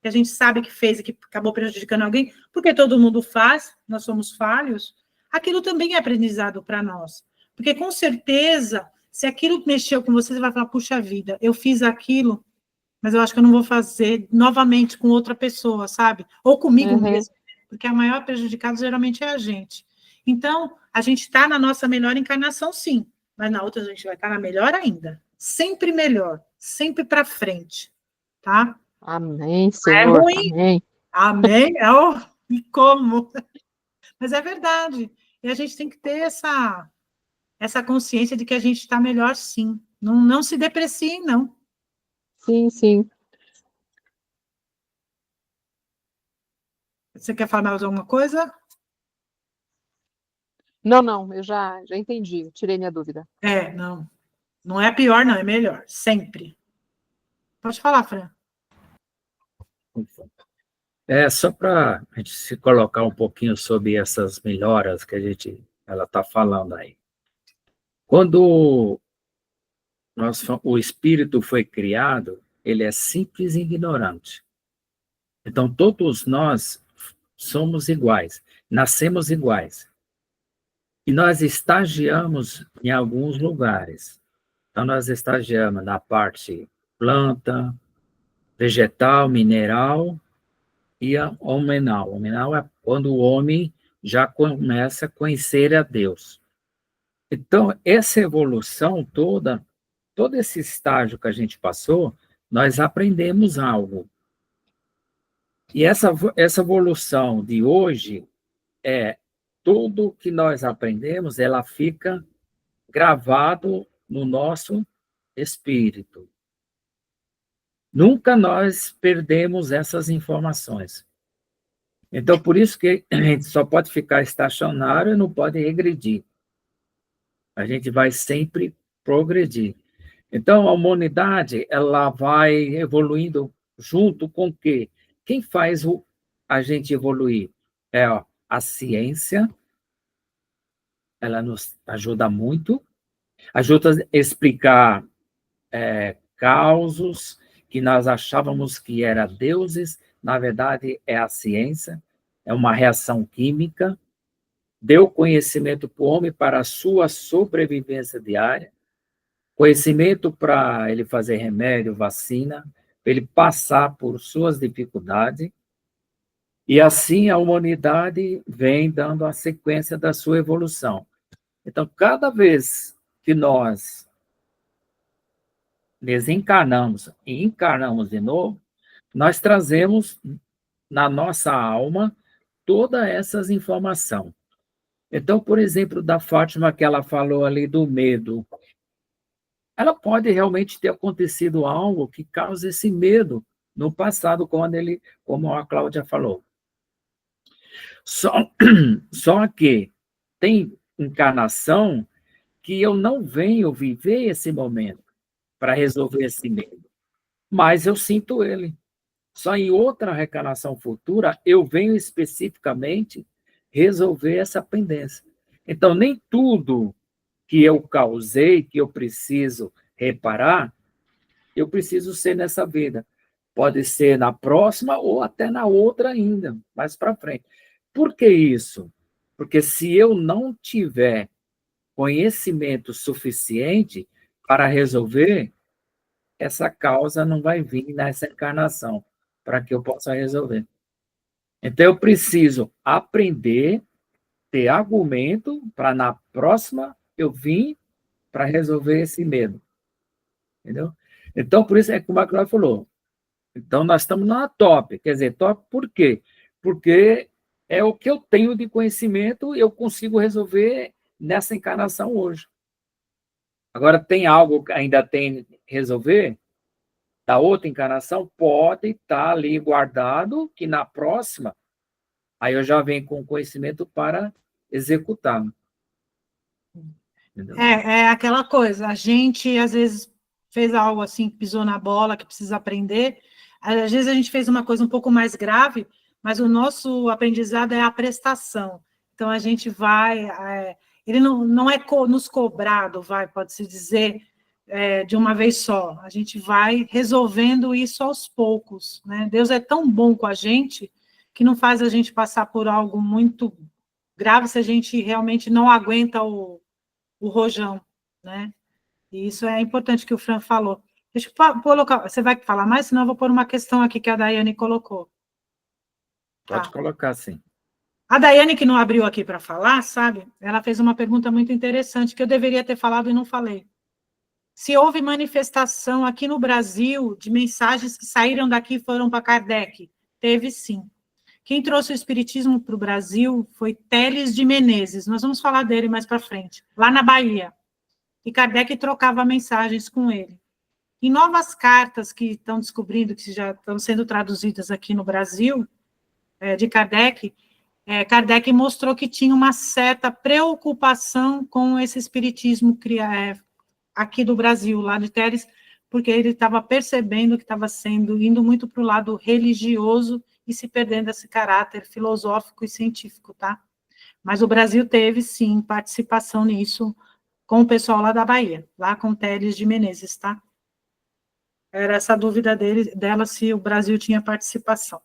que a gente sabe que fez e que acabou prejudicando alguém, porque todo mundo faz, nós somos falhos, aquilo também é aprendizado para nós. Porque, com certeza, se aquilo mexeu com você, você vai falar, puxa vida, eu fiz aquilo, mas eu acho que eu não vou fazer novamente com outra pessoa, sabe? Ou comigo mesmo, porque a maior prejudicada geralmente é a gente. Então, a gente está na nossa melhor encarnação, sim, mas na outra a gente vai estar na melhor ainda. Sempre melhor, sempre para frente, tá? Amém, Senhor. É ruim. Amém. Amém? E como? Mas é verdade. E a gente tem que ter essa consciência de que a gente está melhor, sim. Não se depreciem, não. Sim, sim. Você quer falar mais alguma coisa? Não, eu já entendi, tirei minha dúvida. Não. Não é pior, não, é melhor. Sempre. Pode falar, Fran. Só para a gente se colocar um pouquinho sobre essas melhoras que ela está falando aí. Quando o espírito foi criado, ele é simples e ignorante. Então, todos nós somos iguais, nascemos iguais. E nós estagiamos em alguns lugares. Então, nós estagiamos na parte planta, vegetal, mineral e a homenal. Homenal é quando o homem já começa a conhecer a Deus. Então, essa evolução toda, todo esse estágio que a gente passou, nós aprendemos algo. E essa evolução de hoje tudo que nós aprendemos, ela fica gravado no nosso espírito. Nunca nós perdemos essas informações. Então, por isso que a gente só pode ficar estacionário e não pode regredir. A gente vai sempre progredir. Então, a humanidade, ela vai evoluindo junto com o quê? Quem faz a gente evoluir? A ciência, ela nos ajuda muito, ajuda a explicar causos que nós achávamos que eram deuses, na verdade é a ciência, é uma reação química, deu conhecimento para o homem para a sua sobrevivência diária, conhecimento para ele fazer remédio, vacina, para ele passar por suas dificuldades, e assim a humanidade vem dando a sequência da sua evolução. Então, cada vez que nós desencarnamos e encarnamos de novo, nós trazemos na nossa alma todas essas informações. Então, por exemplo, da Fátima, que ela falou ali do medo, ela pode realmente ter acontecido algo que causa esse medo no passado, como a Cláudia falou. Só que tem encarnação que eu não venho viver esse momento para resolver esse medo, mas eu sinto ele. Só em outra reencarnação futura eu venho especificamente resolver essa pendência. Então, nem tudo que eu causei, que eu preciso reparar, eu preciso ser nessa vida. Pode ser na próxima ou até na outra ainda, mais para frente. Por que isso? Porque se eu não tiver conhecimento suficiente para resolver, essa causa não vai vir nessa encarnação, para que eu possa resolver. Então, eu preciso aprender, ter argumento, para na próxima eu vir para resolver esse medo. Entendeu? Então, por isso é como a Cláudia falou. Então, nós estamos na top. Quer dizer, top por quê? Porque é o que eu tenho de conhecimento, eu consigo resolver nessa encarnação hoje. Agora, tem algo que ainda tem que resolver? Da outra encarnação? Pode estar ali guardado, que na próxima, aí eu já venho com conhecimento para executar. Entendeu? É aquela coisa, a gente, às vezes, fez algo assim, pisou na bola, que precisa aprender, às vezes a gente fez uma coisa um pouco mais grave, mas o nosso aprendizado é a prestação. Então, a gente vai... ele não é nos cobrado, pode-se dizer, de uma vez só. A gente vai resolvendo isso aos poucos, né? Deus é tão bom com a gente que não faz a gente passar por algo muito grave se a gente realmente não aguenta o rojão, né? E isso é importante que o Fran falou. Deixa eu colocar... Você vai falar mais? Senão eu vou pôr uma questão aqui que a Daiane colocou. Pode colocar, sim. A Daiane, que não abriu aqui para falar, sabe? Ela fez uma pergunta muito interessante, que eu deveria ter falado e não falei. Se houve manifestação aqui no Brasil de mensagens que saíram daqui e foram para Kardec? Teve, sim. Quem trouxe o espiritismo para o Brasil foi Teles de Menezes. Nós vamos falar dele mais para frente, lá na Bahia. E Kardec trocava mensagens com ele. Em novas cartas que estão descobrindo, que já estão sendo traduzidas aqui no Brasil, de Kardec, Kardec mostrou que tinha uma certa preocupação com esse espiritismo aqui do Brasil, lá de Teles, porque ele estava percebendo que estava indo muito para o lado religioso e se perdendo esse caráter filosófico e científico, tá? Mas o Brasil teve, sim, participação nisso com o pessoal lá da Bahia, lá com o Teles de Menezes, tá? Era essa dúvida dela se o Brasil tinha participação.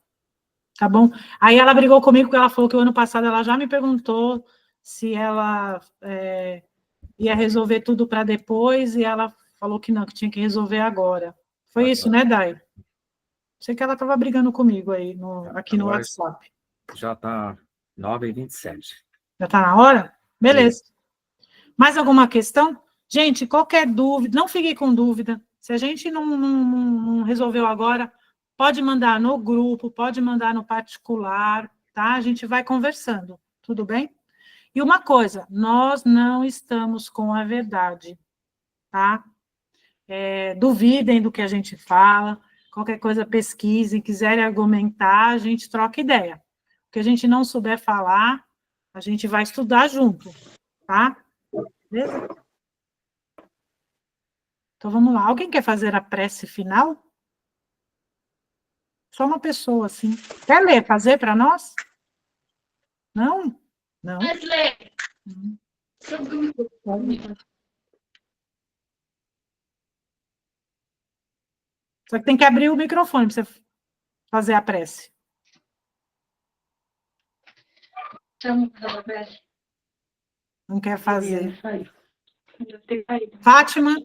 Tá bom? Aí ela brigou comigo porque ela falou que o ano passado ela já me perguntou se ela ia resolver tudo para depois, e ela falou que não, que tinha que resolver agora. Foi isso, né, Dai? Sei que ela estava brigando comigo aí, aqui no Agora WhatsApp. já está 9h27. Já está na hora? Beleza. Mais alguma questão? Gente, qualquer dúvida, não fique com dúvida. Se a gente não resolveu agora, pode mandar no grupo, pode mandar no particular, tá? A gente vai conversando, tudo bem? E uma coisa, nós não estamos com a verdade, tá? Duvidem do que a gente fala, qualquer coisa pesquisem, quiserem argumentar, a gente troca ideia. O que a gente não souber falar, a gente vai estudar junto, tá? Beleza? Então, vamos lá. Alguém quer fazer a prece final? Só uma pessoa, assim. Quer ler, fazer para nós? Não? Não? Só que tem que abrir o microfone para você fazer a prece. Não quer fazer. Fátima,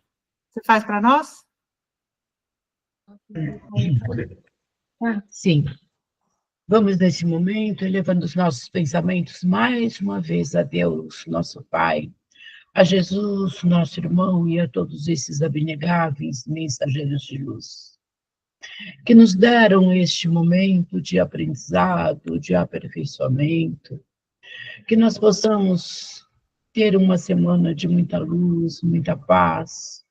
você faz para nós? Sim. Vamos, nesse momento, elevando os nossos pensamentos mais uma vez a Deus, nosso Pai, a Jesus, nosso irmão, e a todos esses abnegáveis mensageiros de luz, que nos deram este momento de aprendizado, de aperfeiçoamento, que nós possamos ter uma semana de muita luz, muita paz,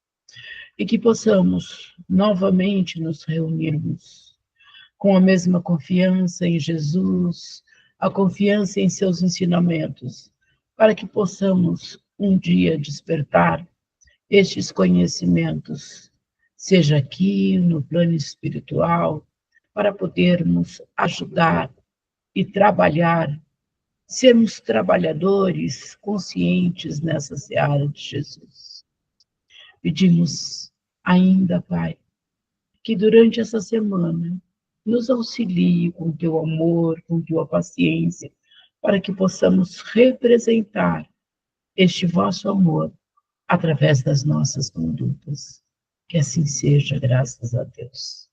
e que possamos novamente nos reunirmos com a mesma confiança em Jesus, a confiança em seus ensinamentos, para que possamos um dia despertar estes conhecimentos, seja aqui no plano espiritual, para podermos ajudar e trabalhar, sermos trabalhadores conscientes nessa seara de Jesus. Pedimos ainda, Pai, que durante essa semana nos auxilie com teu amor, com tua paciência, para que possamos representar este vosso amor através das nossas condutas. Que assim seja, graças a Deus.